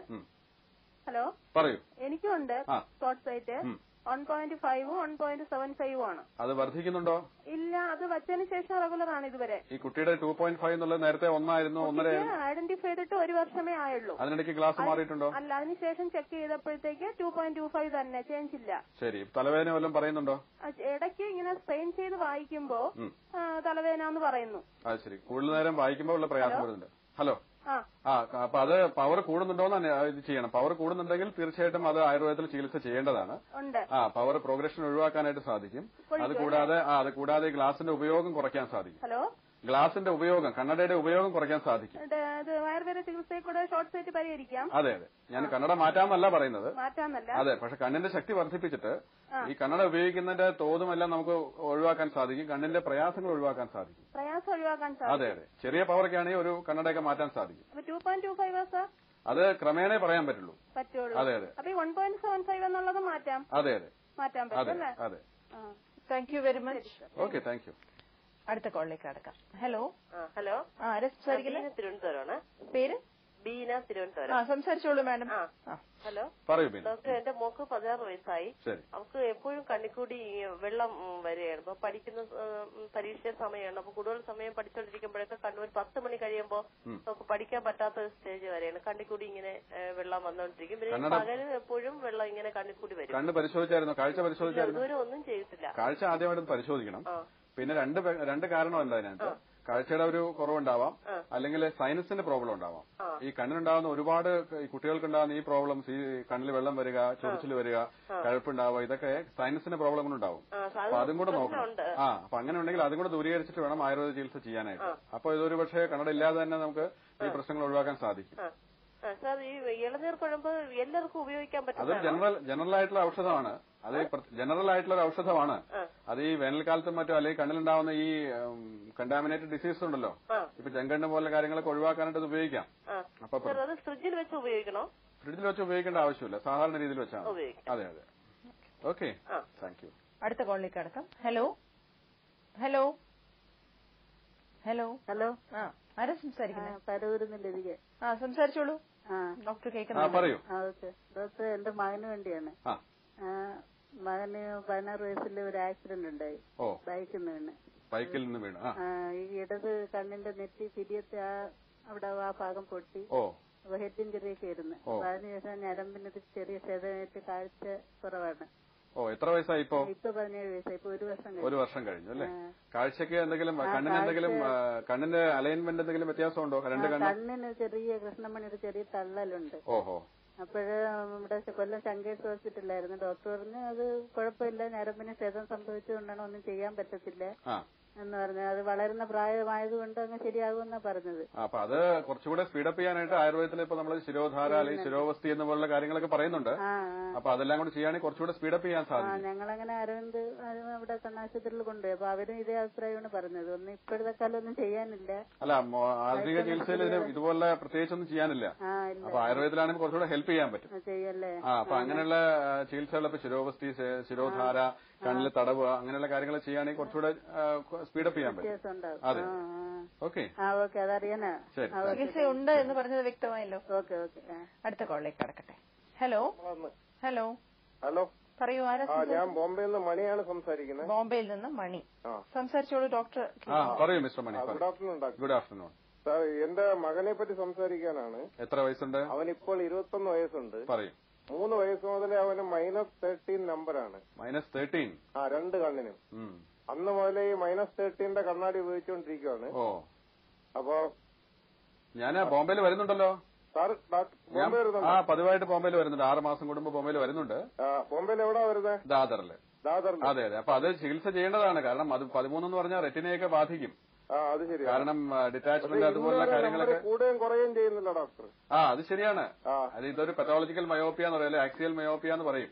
ഹലോ, പറയൂ. എനിക്കുണ്ട് ഷോർട്ട് സൈറ്റ്. 1.5 1.75 ആണ്. അത് വർദ്ധിക്കുന്നുണ്ടോ? ഇല്ല, അത് വച്ചതിന് ശേഷം റെഗുലർ ആണ് ഇതുവരെ. ഈ കുട്ടിയുടെ 2.5 എന്നുള്ളത് നേരത്തെ 1 ആയിരുന്നു. 1.5 ഐഡന്റിഫൈ ചെയ്തിട്ട് 1 വർഷമേ ആയുള്ളൂ. അതിനിടയ്ക്ക് ഗ്ലാസ് മാറിയിട്ടുണ്ടോ? അല്ല, അതിനുശേഷം ചെക്ക് ചെയ്തപ്പോഴത്തേക്ക് 2.25 തന്നെ, ചേഞ്ച് ഇല്ല. ശരി. തലവേദന വല്ലതും പറയുന്നുണ്ടോ? ഇടയ്ക്ക് ഇങ്ങനെ സ്ട്രെയിൻ ചെയ്ത് വായിക്കുമ്പോ തലവേദന എന്ന് പറയുന്നു. അത് ശരി. കൂടുതൽ നേരം വായിക്കുമ്പോൾ ഉള്ള പ്രയാസം വരുന്നുണ്ട്. ഹലോ. അപ്പൊ അത് പവർ കൂടുന്നുണ്ടോന്ന് ഇത് ചെയ്യണം. പവർ കൂടുന്നുണ്ടെങ്കിൽ തീർച്ചയായിട്ടും അത് ആയുർവേദത്തിൽ ചികിത്സ ചെയ്യേണ്ടതാണ്. പവർ പ്രോഗ്രഷൻ ഒഴിവാക്കാനായിട്ട് സാധിക്കും. അത് കൂടാതെ ഗ്ലാസിന്റെ ഉപയോഗം കുറയ്ക്കാൻ സാധിക്കും. ഹലോ. ഗ്ലാസിന്റെ ഉപയോഗം, കണ്ണടയുടെ ഉപയോഗം കുറയ്ക്കാൻ സാധിക്കും. ആയുർവേദ ചികിത്സയിൽ കൂടെ ഷോർട്ട് സൈറ്റ് പരിഹരിക്കാം. അതെ. ഞാൻ കണ്ണട മാറ്റാമെന്നല്ല പറയുന്നത്. മാറ്റാന്നല്ല. അതെ. പക്ഷെ കണ്ണിന്റെ ശക്തി വർദ്ധിപ്പിച്ചിട്ട് ഈ കണ്ണട ഉപയോഗിക്കുന്നതിന്റെ തോതുമെല്ലാം നമുക്ക് ഒഴിവാക്കാൻ സാധിക്കും. കണ്ണിന്റെ പ്രയാസങ്ങൾ ഒഴിവാക്കാൻ സാധിക്കും. പ്രയാസം ഒഴിവാക്കാൻ സാധിക്കും. അതെ. ചെറിയ പവറൊക്കെയാണെങ്കിൽ ഒരു കണ്ണടയൊക്കെ മാറ്റാൻ സാധിക്കും. 2.25 സർ? അത് ക്രമേണ പറയാൻ പറ്റുള്ളൂ. അതെ. അപ്പൊ 1.75 എന്നുള്ളത് മാറ്റാം. അതെ. മാറ്റാൻ പറ്റും. അതെ. Thank you very much. Okay, thank you. അടുത്ത കോളിലേക്ക് കടക്കാം. ഹലോ. ഹലോ. ആരാ സംസാരിക്കുന്നത്? തിരുവനന്തപുരമാണ്. പേര്? ബീന, തിരുവനന്തപുരം. സംസാരിച്ചോളൂ മാഡം. ഹലോ. പറയൂ. ഡോക്ടർ, എന്റെ മോക്ക് 16 വയസ്സായി. അവർക്ക് എപ്പോഴും കണ്ണിക്കൂടി വെള്ളം വരികയാണ്. അപ്പൊ പഠിക്കുന്ന പരീക്ഷ സമയമാണ്. അപ്പൊ കൂടുതൽ സമയം പഠിച്ചോണ്ടിരിക്കുമ്പോഴൊക്കെ കണ്ണൂർ 10 മണി കഴിയുമ്പോ നമുക്ക് പഠിക്കാൻ പറ്റാത്ത ഒരു സ്റ്റേജ് വരെയാണ്. കണ്ണിക്കൂടി ഇങ്ങനെ വെള്ളം വന്നോണ്ടിരിക്കും. പിന്നെ പകല് എപ്പോഴും വെള്ളം ഇങ്ങനെ കണ്ണിക്കൂടി വരും. കണ്ണ് പരിശോധിച്ചായിരുന്നു? കാഴ്ച പരിശോധിച്ചായിരുന്നു? ഇതുവരെ ഒന്നും ചെയ്തിട്ടില്ല. കാഴ്ച ആദ്യമായിട്ട് പരിശോധിക്കണം. പിന്നെ രണ്ട് കാരണമല്ല അതിനകത്ത്. കാഴ്ചയുടെ ഒരു കുറവുണ്ടാവാം, അല്ലെങ്കിൽ സൈനസിന്റെ പ്രോബ്ലം ഉണ്ടാവാം. ഈ കണ്ണിനുണ്ടാകുന്ന ഒരുപാട് കുട്ടികൾക്കുണ്ടാകുന്ന ഈ പ്രോബ്ലംസ്, ഈ കണ്ണിൽ വെള്ളം വരിക, ചൊറിച്ചിൽ വരിക, കഴുപ്പുണ്ടാവുക, ഇതൊക്കെ സൈനസിന്റെ പ്രോബ്ലം കൊണ്ടുണ്ടാവും. അപ്പൊ അതും കൂടെ നോക്കണം. അപ്പൊ അങ്ങനെ ഉണ്ടെങ്കിൽ അതും കൂടെ ദൂരീകരിച്ചിട്ട് വേണം ആയുർവേദ ചികിത്സ ചെയ്യാനായിട്ട്. അപ്പൊ ഇതൊരു പക്ഷേ കണ്ണട ഇല്ലാതെ തന്നെ നമുക്ക് ഈ പ്രശ്നങ്ങൾ ഒഴിവാക്കാൻ സാധിക്കും. സാർ, ഈ ഇളനീർ കുഴമ്പ് എല്ലാവർക്കും ഉപയോഗിക്കാൻ പറ്റും? അതൊരു ജനറൽ ആയിട്ടുള്ള ഔഷധമാണ്. അത് ജനറൽ ആയിട്ടുള്ള ഒരു ഔഷധമാണ്. അത് ഈ വേനൽക്കാലത്തും മറ്റോ അല്ലെങ്കിൽ കണ്ണിലുണ്ടാവുന്ന ഈ കണ്ടാമിനേറ്റഡ് ഡിസീസ് ഉണ്ടല്ലോ, ഇപ്പൊ ചെങ്കണ്ണ് പോലുള്ള കാര്യങ്ങളൊക്കെ ഒഴിവാക്കാനായിട്ട് അത് ഉപയോഗിക്കാം. അപ്പൊ ഫ്രിഡ്ജിൽ വെച്ച് ഉപയോഗിക്കണോ? ഫ്രിഡ്ജിൽ വെച്ച് ഉപയോഗിക്കേണ്ട ആവശ്യമില്ല. സാധാരണ രീതിയിൽ വെച്ചാണ്. അതെ. Okay, thank you. അടുത്ത കോളിലേക്ക് കടക്കാം. ഹലോ. ഹലോ. ഹലോ. ഹലോ. ആരാ സംസാരിക്കുന്നത്? പരവൂരിന്നില്ല. സംസാരിച്ചോളൂ. ഡോക്ടർ കേൾക്കുന്നു. പറയൂ. ഡോക്ടർ, എന്റെ മകന് വേണ്ടിയാണ്. മകന് 16 വയസ്സിൽ ഒരു ആക്സിഡന്റ് ഉണ്ടായി. ബൈക്കിൽ നിന്ന് വീണ്. ഈ ഇടത് കണ്ണിന്റെ നെറ്റി തിരിയത്തെ അവിടെ ആ ഭാഗം പൊട്ടി. ഹെഡ് ഇഞ്ചറി ഒക്കെ ആയിരുന്നു. അതിനുശേഷം ഞരമ്പിന് ചെറിയ ക്ഷതമേറ്റ് കാഴ്ച കുറവാണ്. എത്ര വയസ്സായി ഇപ്പോ? 17 വയസ്സായി. ഇപ്പൊ 1 വർഷം കഴിഞ്ഞു അല്ലേ? കാഴ്ചക്ക് എന്തെങ്കിലും കണ്ണിന്റെ അലൈൻമെന്റ് എന്തെങ്കിലും വ്യത്യാസമുണ്ടോ? കണ്ണിന് ചെറിയ കൃഷ്ണമണിയുടെ ചെറിയ തള്ളലുണ്ട്. അപ്പോഴ് ഇവിടെ കൊല്ലം ശങ്കേഴ്സ് ഹോസ്പിറ്റലിലായിരുന്നു. ഡോക്ടർ പറഞ്ഞു അത് കുഴപ്പമില്ല, ഞരമ്പിന് ക്ഷതം സംഭവിച്ചുകൊണ്ടാണ്, ഒന്നും ചെയ്യാൻ പറ്റത്തില്ല എന്ന് പറഞ്ഞു. അത് വളരുന്ന പ്രായമായതുകൊണ്ട് അങ്ങ് ശരിയാകുമെന്നാ പറഞ്ഞത്. അപ്പൊ അത് കുറച്ചുകൂടെ സ്പീഡപ്പ് ചെയ്യാനായിട്ട് ആയുർവേദത്തിൽ ഇപ്പൊ നമ്മൾ ശിരോധാര അല്ലെങ്കിൽ ശിരോവസ്തി എന്ന പോലുള്ള കാര്യങ്ങളൊക്കെ പറയുന്നുണ്ട്. അപ്പൊ അതെല്ലാം കൂടി ചെയ്യുകയാണെങ്കിൽ കുറച്ചുകൂടെ സ്പീഡപ്പ് ചെയ്യാൻ സാധിക്കും. ഞങ്ങളങ്ങനെ അരവിന്ദ് അവിടെ കണ്ണാശുപത്രിയിൽ കൊണ്ടുപോയി. അപ്പൊ അവരും ഇതേ അഭിപ്രായമാണ് പറഞ്ഞത്. ഒന്നും ഇപ്പോഴത്തെ കാലം ഒന്നും ചെയ്യാനില്ല. അല്ല, ആധുനിക ചികിത്സയിൽ ഇതുപോലെ പ്രത്യേകിച്ചൊന്നും ചെയ്യാനില്ല. അപ്പൊ ആയുർവേദത്തിലാണെങ്കിൽ കുറച്ചുകൂടെ ഹെൽപ്പ് ചെയ്യാൻ പറ്റും. ചെയ്യല്ലേ? അപ്പൊ അങ്ങനെയുള്ള ചികിത്സകൾ ഇപ്പൊ ശിരോവസ്തി, ശിരോധാര, കണ്ണിൽ തടവുക, അങ്ങനെയുള്ള കാര്യങ്ങൾ ചെയ്യുകയാണെങ്കിൽ കുറച്ചുകൂടെ സ്പീഡപ്പ് ചെയ്യാൻ പറ്റും. അതെ. ഓക്കെ, അതറിയാനാ. ചികിത്സയുണ്ട് എന്ന് പറഞ്ഞത് വ്യക്തമായല്ലോ. അടുത്ത കോളിലേക്ക് കടക്കട്ടെ. ഹലോ. ഹലോ. ഹലോ. പറയൂ. ആരാ? ഞാൻ ബോംബെയിൽ നിന്ന് മണിയാണ് സംസാരിക്കുന്നത്. ബോംബെയിൽ നിന്ന് മണി. സംസാരിച്ചോളൂ ഡോക്ടർ. പറയൂ mister Mani. Good afternoon. Good afternoon. Sir, എന്റെ മകനെ പറ്റി സംസാരിക്കാനാണ്. എത്ര വയസ്സുണ്ട്? അവനിപ്പോൾ 21 വയസ്സുണ്ട്. പറയും. 3 വയസ്സ് മുതലേ അവന് -13 നമ്പറാണ്. -13? രണ്ട് കണ്ണിനും. അന്ന് മുതലേ ഈ -13 കണ്ണാടി ഉപയോഗിച്ചുകൊണ്ടിരിക്കുകയാണ്. അപ്പൊ ഞാൻ ബോംബെയിൽ വരുന്നുണ്ടല്ലോ. പതിവായിട്ട് ബോംബെയിൽ വരുന്നുണ്ട്. 6 മാസം കൂടുമ്പോൾ ബോംബെയിൽ വരുന്നുണ്ട്. ബോംബെയിൽ എവിടാ വരുന്നത്? ദാദറില്. അതെ അതെ. അപ്പൊ അത് ചികിത്സ ചെയ്യേണ്ടതാണ്. കാരണം അത് 13 എന്ന് പറഞ്ഞാൽ റെറ്റിനയൊക്കെ ബാധിക്കും. അത് ശരി. കാരണം ഡിറ്റാച്ച്മെന്റ് അതുപോലുള്ള കാര്യങ്ങളൊക്കെ കൂടുകയും കുറയുകയും ചെയ്യുന്നില്ല ഡോക്ടർ. അത് ശരിയാണ്. അത് ഇതൊരു പത്തോളജിക്കൽ മയോപ്പിയ എന്ന് പറയും, ആക്സിയൽ മയോപ്പിയ എന്ന് പറയും.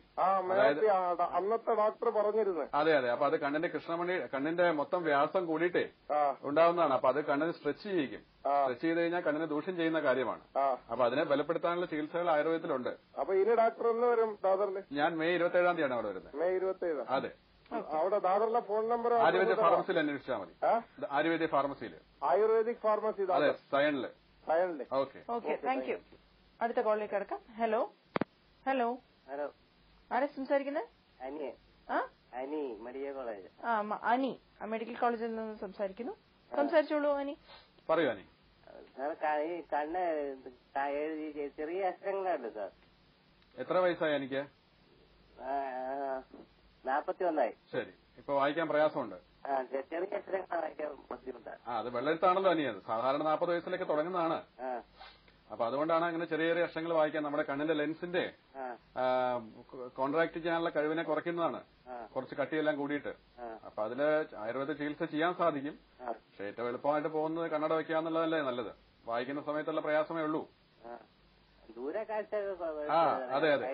അന്നത്തെ ഡോക്ടർ പറഞ്ഞിരുന്നു. അതെ അതെ. അപ്പൊ അത് കണ്ണിന്റെ കൃഷ്ണമണി, കണ്ണിന്റെ മൊത്തം വ്യാസം കൂടിയിട്ടേ ഉണ്ടാവുന്നതാണ്. അപ്പൊ അത് കണ്ണിന് സ്ട്രെച്ച് ചെയ്യിക്കും. സ്ട്രെച്ച് ചെയ്ത് കഴിഞ്ഞാൽ കണ്ണിന് ദൂഷ്യം ചെയ്യുന്ന കാര്യമാണ്. അപ്പൊ അതിനെ ബലപ്പെടുത്താനുള്ള ചികിത്സകൾ ആയുർവേദത്തിലുണ്ട്. അപ്പൊ ഇനി ഡോക്ടർ എന്ന് വരും ദാദറിൽ? ഞാൻ മെയ് 27-ാം തീയതിയാണ് അവിടെ വരുന്നത്. മെയ് 27. അതെ. അവിടെ ദാദറിലെ ഫോൺ നമ്പർ ആയുർവേദ ഫാർമസിയിൽ അന്വേഷിച്ചാൽ മതി. ആയുർവേദ ഫാർമസിയിൽ. ആയുർവേദിക് ഫാർമസി. അതെ, സയനില്. Okay okay, thank you. അടുത്ത കോളിലേക്ക് കിടക്കാം. ഹലോ ഹലോ ഹലോ, ആരാ സംസാരിക്കുന്നത്? Ani, medical college. Ani medical കോളേജിൽ നിന്ന് സംസാരിക്കുന്നു. സംസാരിച്ചോളൂ അനി. പറയൂ അനി. ഈ കണ്ണ് ചെറിയ അക്ഷരങ്ങളുണ്ട് സാർ. എത്ര വയസ്സായി എനിക്ക്? 41. ശരി. ഇപ്പൊ വായിക്കാൻ പ്രയാസമുണ്ട്. ചെറിയ അക്ഷരങ്ങൾ വായിക്കാൻ ബുദ്ധിമുട്ടാണ്. അത് വെള്ളെഴുത്താണല്ലോ അനി. അത് സാധാരണ 40 വയസ്സിലൊക്കെ തുടങ്ങുന്നതാണ്. അപ്പൊ അതുകൊണ്ടാണ് അങ്ങനെ ചെറിയ ചെറിയ അക്ഷരങ്ങൾ വായിക്കാൻ. നമ്മുടെ കണ്ണിന്റെ ലെൻസിന്റെ കോൺട്രാക്ട് ചെയ്യാനുള്ള കഴിവിനെ കുറയ്ക്കുന്നതാണ്, കുറച്ച് കട്ടിയെല്ലാം കൂടിയിട്ട്. അപ്പൊ അതില് ആയുർവേദ ചികിത്സ ചെയ്യാൻ സാധിക്കും. പക്ഷെ ഏറ്റവും എളുപ്പമായിട്ട് പോകുന്നത് കണ്ണട വയ്ക്കാന്നുള്ളതല്ലേ നല്ലത്. വായിക്കുന്ന സമയത്തുള്ള പ്രയാസമേ ഉള്ളൂ. അതെ അതെ,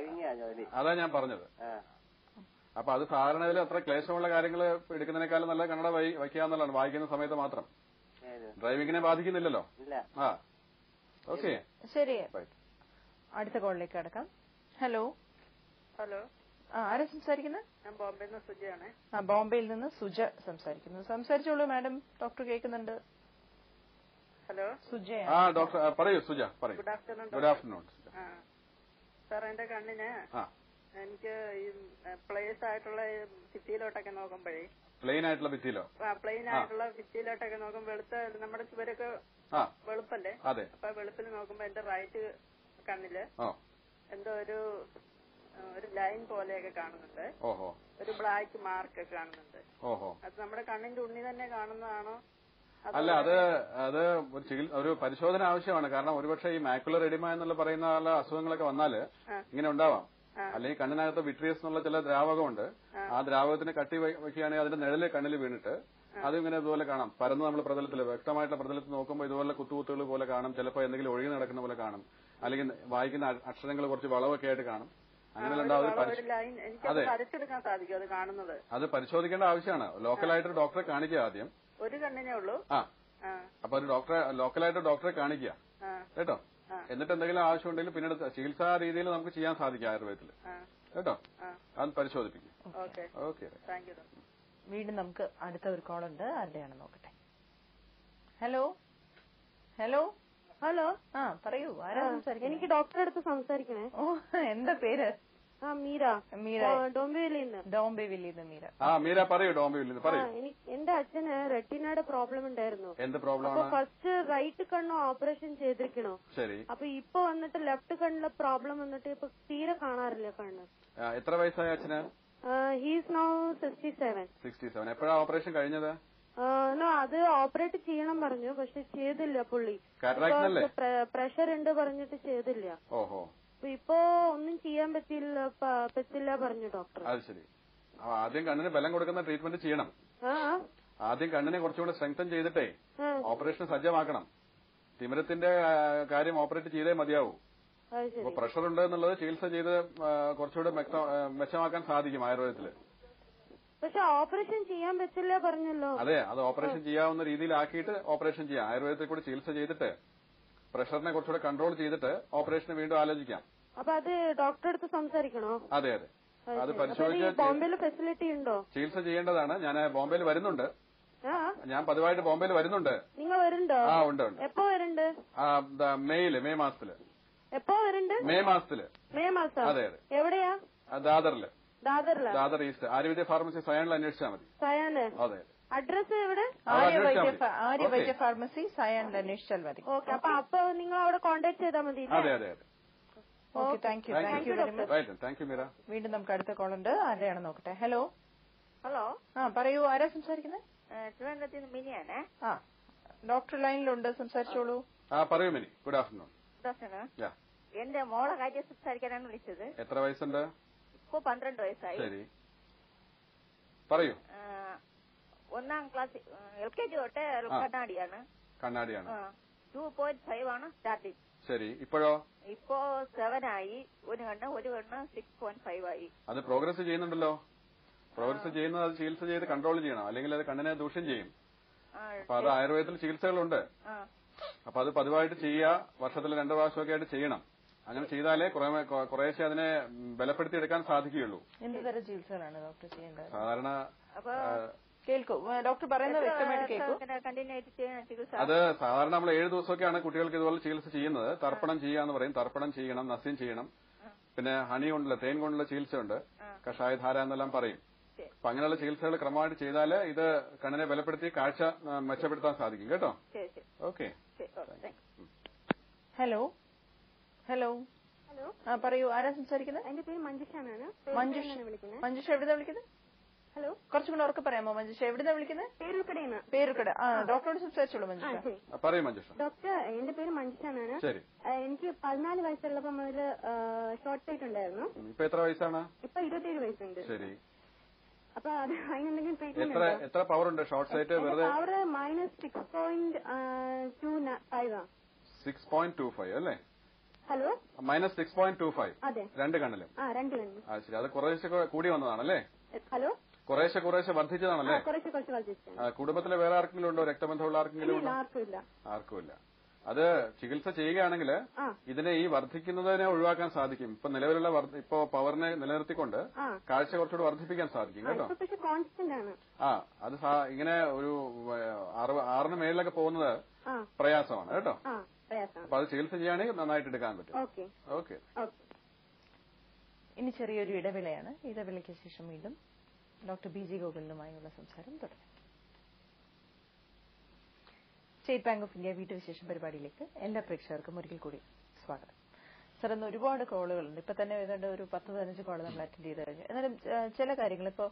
അതാ ഞാൻ പറഞ്ഞത്. അപ്പൊ അത് സാധാരണയിൽ അത്ര ക്ലേശമുള്ള കാര്യങ്ങൾ എടുക്കുന്നതിനേക്കാളും നല്ല കണ്ണട വയ്ക്കാന്നുള്ളതാണ്, വായിക്കുന്ന സമയത്ത് മാത്രം. ഡ്രൈവിങ്ങിനെ ബാധിക്കുന്നില്ലല്ലോ. ഓക്കെ, ശരി. അടുത്ത കോളിലേക്ക് കിടക്കാം. ഹലോ ഹലോ, ആരാ സംസാരിക്കുന്നത്? ഞാൻ ബോംബെയിൽ നിന്ന് സുജയാണ്. ബോംബെയിൽ നിന്ന് സുജ സംസാരിക്കുന്നു. സംസാരിച്ചോളൂ മാഡം, ഡോക്ടർ കേൾക്കുന്നുണ്ട്. ഹലോ, സുജ. ഡോക്ടർ പറയൂ സുജ, പറയൂ. Good afternoon. സാർ, എന്റെ കണ്ണിന് എനിക്ക് ഈ പ്ലേസ് ആയിട്ടുള്ള ഭിത്തിയിലോട്ടൊക്കെ നോക്കുമ്പോഴേ, പ്ലെയിൻ ആയിട്ടുള്ള ഭിത്തിയിലോ? പ്ലെയിൻ ആയിട്ടുള്ള ഭിത്തിയിലോട്ടൊക്കെ നോക്കുമ്പോൾ വെളുത്ത, നമ്മുടെ ചുവരൊക്കെ വെളുപ്പല്ലേ? അപ്പൊ വെളുപ്പിൽ നോക്കുമ്പോ എന്റെ റൈറ്റ് കണ്ണില് എന്തോ ഒരു ലൈൻ പോലെയൊക്കെ കാണുന്നുണ്ട്. ഒരു ബ്ലാക്ക് മാർക്ക് ഒക്കെ കാണുന്നുണ്ട്. അത് നമ്മുടെ കണ്ണിന്റെ ഉണ്ണി തന്നെ കാണുന്നതാണോ? അല്ല, അത് ഒരു പരിശോധന ആവശ്യമാണ്. കാരണം ഒരുപക്ഷെ ഈ മാക്കുലർ എഡിമ എന്നുള്ള പറയുന്ന അസുഖങ്ങളൊക്കെ വന്നാല് ഇങ്ങനെ ഉണ്ടാവാം. അല്ലെങ്കിൽ കണ്ണിനകത്ത് വിട്രിയസ് എന്നുള്ള ചില ദ്രാവകമുണ്ട്. ആ ദ്രാവകത്തിന് കട്ടി വയ്ക്കുകയാണെങ്കിൽ അതിന്റെ നിഴല് കണ്ണിൽ വീണിട്ട് അതിങ്ങനെ ഇതുപോലെ കാണാം. പരന്ന് നമ്മൾ പ്രതലത്തിൽ, വ്യക്തമായിട്ടുള്ള പ്രതലത്തിൽ നോക്കുമ്പോൾ ഇതുപോലെ കുത്തുകുത്തുകൾ പോലെ കാണും. ചിലപ്പോൾ എന്തെങ്കിലും ഒഴുകി നടക്കുന്ന പോലെ കാണും. അല്ലെങ്കിൽ വായിക്കുന്ന അക്ഷരങ്ങൾ കുറച്ച് വളവൊക്കെ ആയിട്ട് കാണും. അങ്ങനെയുള്ള അത് പരിശോധിക്കേണ്ട ആവശ്യമാണ്. ലോക്കലായിട്ട് ഡോക്ടറെ കാണിക്കുക ആദ്യം. ഒരു കണ്ണിനേ ഉള്ളൂ. അപ്പൊ ഒരു ലോക്കലായിട്ട് ഡോക്ടറെ കാണിക്കുക കേട്ടോ. എന്നിട്ട് എന്തെങ്കിലും ആവശ്യമുണ്ടെങ്കിൽ പിന്നീട് ചികിത്സാ രീതിയിൽ നമുക്ക് ചെയ്യാൻ സാധിക്കും ആയുർവേദത്തിൽ കേട്ടോ. അത് പരിശോധിപ്പിക്കും. ഓക്കെ, വീണ്ടും നമുക്ക് അടുത്ത ഒരു കോളുണ്ട്. ആരുടെയാണെന്ന് നോക്കട്ടെ. ഹലോ ഹലോ ഹലോ, പറയൂ, ആരാ സംസാരിക്കുന്നത്? എനിക്ക് ഡോക്ടറെ അടുത്ത് സംസാരിക്കണേ. എന്താ പേര്? മീര. ഡോംബെവില്ലിൽ നിന്ന് മീര. മീര പറയൂ. ഡോംബെവില്ലിൽ നിന്ന് പറയൂ. എന്റെ അച്ഛന് റെറ്റിനയുടെ പ്രോബ്ലം ഉണ്ടായിരുന്നു. എന്ത് പ്രോബ്ലം? അപ്പൊ ഫസ്റ്റ് റൈറ്റ് കണ്ണ് ഓപ്പറേഷൻ ചെയ്തിരിക്കണോ? ശരി. അപ്പൊ ഇപ്പൊ വന്നിട്ട് ലെഫ്റ്റ് കണ്ണിലെ പ്രോബ്ലം വന്നിട്ട് ഇപ്പൊ തീരെ കാണാറില്ല കണ്ണ്. എത്ര വയസ്സായ അച്ഛന്? He's now 67. 67. എപ്പോഴാ ഓപ്പറേഷൻ കഴിഞ്ഞത്? അത് ഓപ്പറേറ്റ് ചെയ്യണം പറഞ്ഞു, പക്ഷെ ചെയ്തില്ല പുള്ളി. പ്രഷർ ഉണ്ട് പറഞ്ഞിട്ട് ചെയ്തില്ല. ഓഹോ. ഇപ്പൊ ഒന്നും ചെയ്യാൻ പറ്റില്ല പറഞ്ഞു ഡോക്ടർ. അത് ശരി. ആദ്യം കണ്ണിന് ബലം കൊടുക്കുന്ന ട്രീറ്റ്മെന്റ് ചെയ്യണം. ആദ്യം കണ്ണിനെ കുറച്ചുകൂടെ സ്ട്രെങ്തൻ ചെയ്തിട്ടേ ഓപ്പറേഷൻ സജ്ജമാക്കണം. തിമിരത്തിന്റെ കാര്യം ഓപ്പറേറ്റ് ചെയ്തേ മതിയാവൂ. അപ്പൊ പ്രഷർ ഉണ്ട് എന്നുള്ളത് ചികിത്സ ചെയ്ത് കുറച്ചുകൂടെ മെച്ചമാക്കാൻ സാധിക്കും ആയുർവേദത്തില്. പക്ഷെ ഓപ്പറേഷൻ ചെയ്യാൻ പറ്റില്ല പറഞ്ഞല്ലോ. അതെ, അത് ഓപ്പറേഷൻ ചെയ്യാവുന്ന രീതിയിലാക്കിയിട്ട് ഓപ്പറേഷൻ ചെയ്യാം. ആയുർവേദത്തിൽ കൂടി ചികിത്സ ചെയ്തിട്ട് പ്രഷറിനെ കുറച്ചുകൂടെ കൺട്രോൾ ചെയ്തിട്ട് ഓപ്പറേഷന് വീണ്ടും ആലോചിക്കാം. അപ്പൊ അത് ഡോക്ടറെ അടുത്ത് സംസാരിക്കണോ? അതെ അതെ, അത് പരിശോധിച്ച് ബോംബെയിൽ ഫെസിലിറ്റി ഉണ്ടോ? ചികിത്സ ചെയ്യേണ്ടതാണ്. ഞാൻ ബോംബെയിൽ വരുന്നുണ്ട്. ഞാൻ പതിവായിട്ട് ബോംബെയിൽ വരുന്നുണ്ട്. നിങ്ങൾ വരുന്നുണ്ടോ? ഉണ്ട്. എപ്പോ വരുന്നുണ്ട്? മെയ് മാസത്തില്. എപ്പോ വരുന്നുണ്ട്? മെയ് മാസത്തില്. മെയ് മാസം? അതെ അതെ. എവിടെയാ? ദാദർ ഈസ്റ്റ് ആയുർവേദ ഫാർമസി സയാനിൽ അന്വേഷിച്ചാൽ മതി. സയാന്? അതെ. അഡ്രസ് എവിടെ? ആര്യവൈദ്യ ഫാർമസി സയാനിൽ അന്വേഷിച്ചാൽ മതി. ഓക്കെ, അപ്പൊ നിങ്ങൾ അവിടെ കോൺടാക്ട് ചെയ്താൽ മതി. അതെ അതെ അതെ. Okay, thank U Meera. വീണ്ടും നമുക്ക് അടുത്ത കോളുണ്ട്. ആരെയാണ് നോക്കട്ടെ. ഹലോ ഹലോ, പറയൂ, ആരാ സംസാരിക്കുന്നത്? ട്രിവാൻഡ്രത്തിൽ നിന്ന് മിനിയാണേ. ഡോക്ടർ ലൈനിലുണ്ട്, സംസാരിച്ചോളൂ. പറയൂ മിനി. Good afternoon. ഡോക്ടറാണ്. എന്റെ മോളെ കാര്യം സംസാരിക്കാനാണ് വിളിച്ചത്. എത്ര വയസ്സുണ്ട്? ഇപ്പൊ 12 വയസ്സായി. ശരി, പറയൂ. 1ാം ക്ലാസ് LKG തൊട്ട് കണ്ണാടിയാണ്. 2.5 ആണ് സ്റ്റാർട്ടിങ്. ശരി, ഇപ്പോഴോ? ഇപ്പോ 7 ആയി. ഒരു കണ്ണ് 6.5 ആയി. അത് പ്രോഗ്രസ് ചെയ്യുന്നുണ്ടല്ലോ. പ്രോഗ്രസ് ചെയ്യുന്നത് അത് ചികിത്സ ചെയ്ത് കൺട്രോൾ ചെയ്യണം, അല്ലെങ്കിൽ അത് കണ്ണിനെ ദൂഷ്യം ചെയ്യും. അപ്പൊ അത് ആയുർവേദത്തിൽ ചികിത്സകളുണ്ട്. അപ്പൊ അത് പതിവായിട്ട് ചെയ്യുക. വർഷത്തിൽ 2 പ്രാവശ്യമൊക്കെ ആയിട്ട് ചെയ്യണം. അങ്ങനെ ചെയ്താലേ കുറേശ്ശെ അതിനെ ബലപ്പെടുത്തിയെടുക്കാൻ സാധിക്കുകയുള്ളൂ. എന്തുതരം ചികിത്സകളാണ് ഡോക്ടർ ചെയ്യേണ്ടത്? സാധാരണ കേൾക്കൂ, ഡോക്ടർ പറയുന്നത് വ്യക്തമായിട്ട് കേൾക്കൂ. അത് സാധാരണ നമ്മൾ 7 ദിവസമൊക്കെയാണ് കുട്ടികൾക്ക് ഇതുപോലെ ചികിത്സ ചെയ്യുന്നത്. തർപ്പണം ചെയ്യാന്ന് പറയും. തർപ്പണം ചെയ്യണം, നസ്യം ചെയ്യണം. പിന്നെ ഹണി കൊണ്ടുള്ള, തേൻ കൊണ്ടുള്ള ചികിത്സയുണ്ട്, കഷായധാര എന്നെല്ലാം പറയും. അപ്പൊ അങ്ങനെയുള്ള ചികിത്സകൾ ക്രമമായിട്ട് ചെയ്താല് ഇത് കണ്ണിനെ ബലപ്പെടുത്തി കാഴ്ച മെച്ചപ്പെടുത്താൻ സാധിക്കും കേട്ടോ. ഓക്കെ. ഹലോ ഹലോ ഹലോ, പറയൂ, ആരാ സംസാരിക്കുന്നത്? എന്റെ പേര് മഞ്ജുഷ എന്നാണ്. മഞ്ജുഷ എവിടുന്നാ വിളിക്കുന്നത്? ഹലോ, കുറച്ചും കൂടെ ഉറക്കെ പറയാമോ? മഞ്ജുഷ എവിടുന്നാ വിളിക്കുന്നത്? പേരുക്കടയാണ്. പേരുക്കട. ഡോക്ടറോട് സംസാരിച്ചോളൂ മഞ്ജുഷ. പറയൂ മഞ്ജുഷ. ഡോക്ടർ, എന്റെ പേര് മഞ്ജുഷ എന്നാണ്. എനിക്ക് 14 വയസ്സുള്ളപ്പോ മുതൽ ഷോർട്ട് സൈറ്റ് ഉണ്ടായിരുന്നു. ഇപ്പൊ എത്ര വയസ്സാണ്? ഇപ്പൊ 27 വയസ്സുണ്ട്. ശരി. അപ്പൊ അത് അതിനെന്തെങ്കിലും ട്രീറ്റ്മെന്റ്? എത്ര പവർ ഉണ്ട് ഷോർട്ട് സൈറ്റ്? പവർ -6.25. 6.25 അല്ലേ? ഹലോ, -6.25. അതെ, 2 കണ്ണിലും. 2 കണ്ണിലും. ശരി, അത് കുറേശ്ശെ കൂടി വന്നതാണല്ലേ? ഹലോ, കുറേശ്ശെ വർദ്ധിച്ചതാണല്ലേ? കുറച്ച് വർദ്ധിച്ചു. കുടുംബത്തിലെ വേറെ ആർക്കെങ്കിലും ഉണ്ടോ? രക്തബന്ധമുള്ള ആർക്കെങ്കിലും ഉണ്ടോ? ആർക്കുമില്ല. അത് ചികിത്സ ചെയ്യുകയാണെങ്കിൽ ഇതിനെ ഈ വർദ്ധിക്കുന്നതിനെ ഒഴിവാക്കാൻ സാധിക്കും. ഇപ്പൊ നിലവിലുള്ള ഇപ്പോ പവറിനെ നിലനിർത്തിക്കൊണ്ട് കാഴ്ച കുറച്ചുകൂടി വർദ്ധിപ്പിക്കാൻ സാധിക്കും കേട്ടോ. അത് ഇങ്ങനെ ഒരു 6ന് മേളിലൊക്കെ പോകുന്നത് പ്രയാസമാണ് കേട്ടോ. അപ്പൊ അത് ചികിത്സ ചെയ്യുകയാണെങ്കിൽ നന്നായിട്ട് എടുക്കാൻ പറ്റും. ഓക്കെ. ഇനി ചെറിയൊരു ഇടവേളയാണ്. ഇടവേളയ്ക്ക് ശേഷം വീണ്ടും ഡോക്ടർ BG ഗോകുലനുമായുള്ള സംസാരം തുടരാം. സ്റ്റേറ്റ് ബാങ്ക് ഓഫ് ഇന്ത്യ വീട്ടുവിശേഷം പരിപാടിയിലേക്ക് എല്ലാ പ്രേക്ഷകർക്കും ഒരിക്കൽ കൂടി സ്വാഗതം. സാർ, ഇന്ന് ഒരുപാട് കോളുകളുണ്ട്. ഇപ്പൊ തന്നെ ഏതാണ്ട് ഒരു 10-15 കോൾ നമ്മൾ അറ്റൻഡ് ചെയ്ത് കഴിഞ്ഞു. എന്നാലും ചില കാര്യങ്ങൾ ഇപ്പോ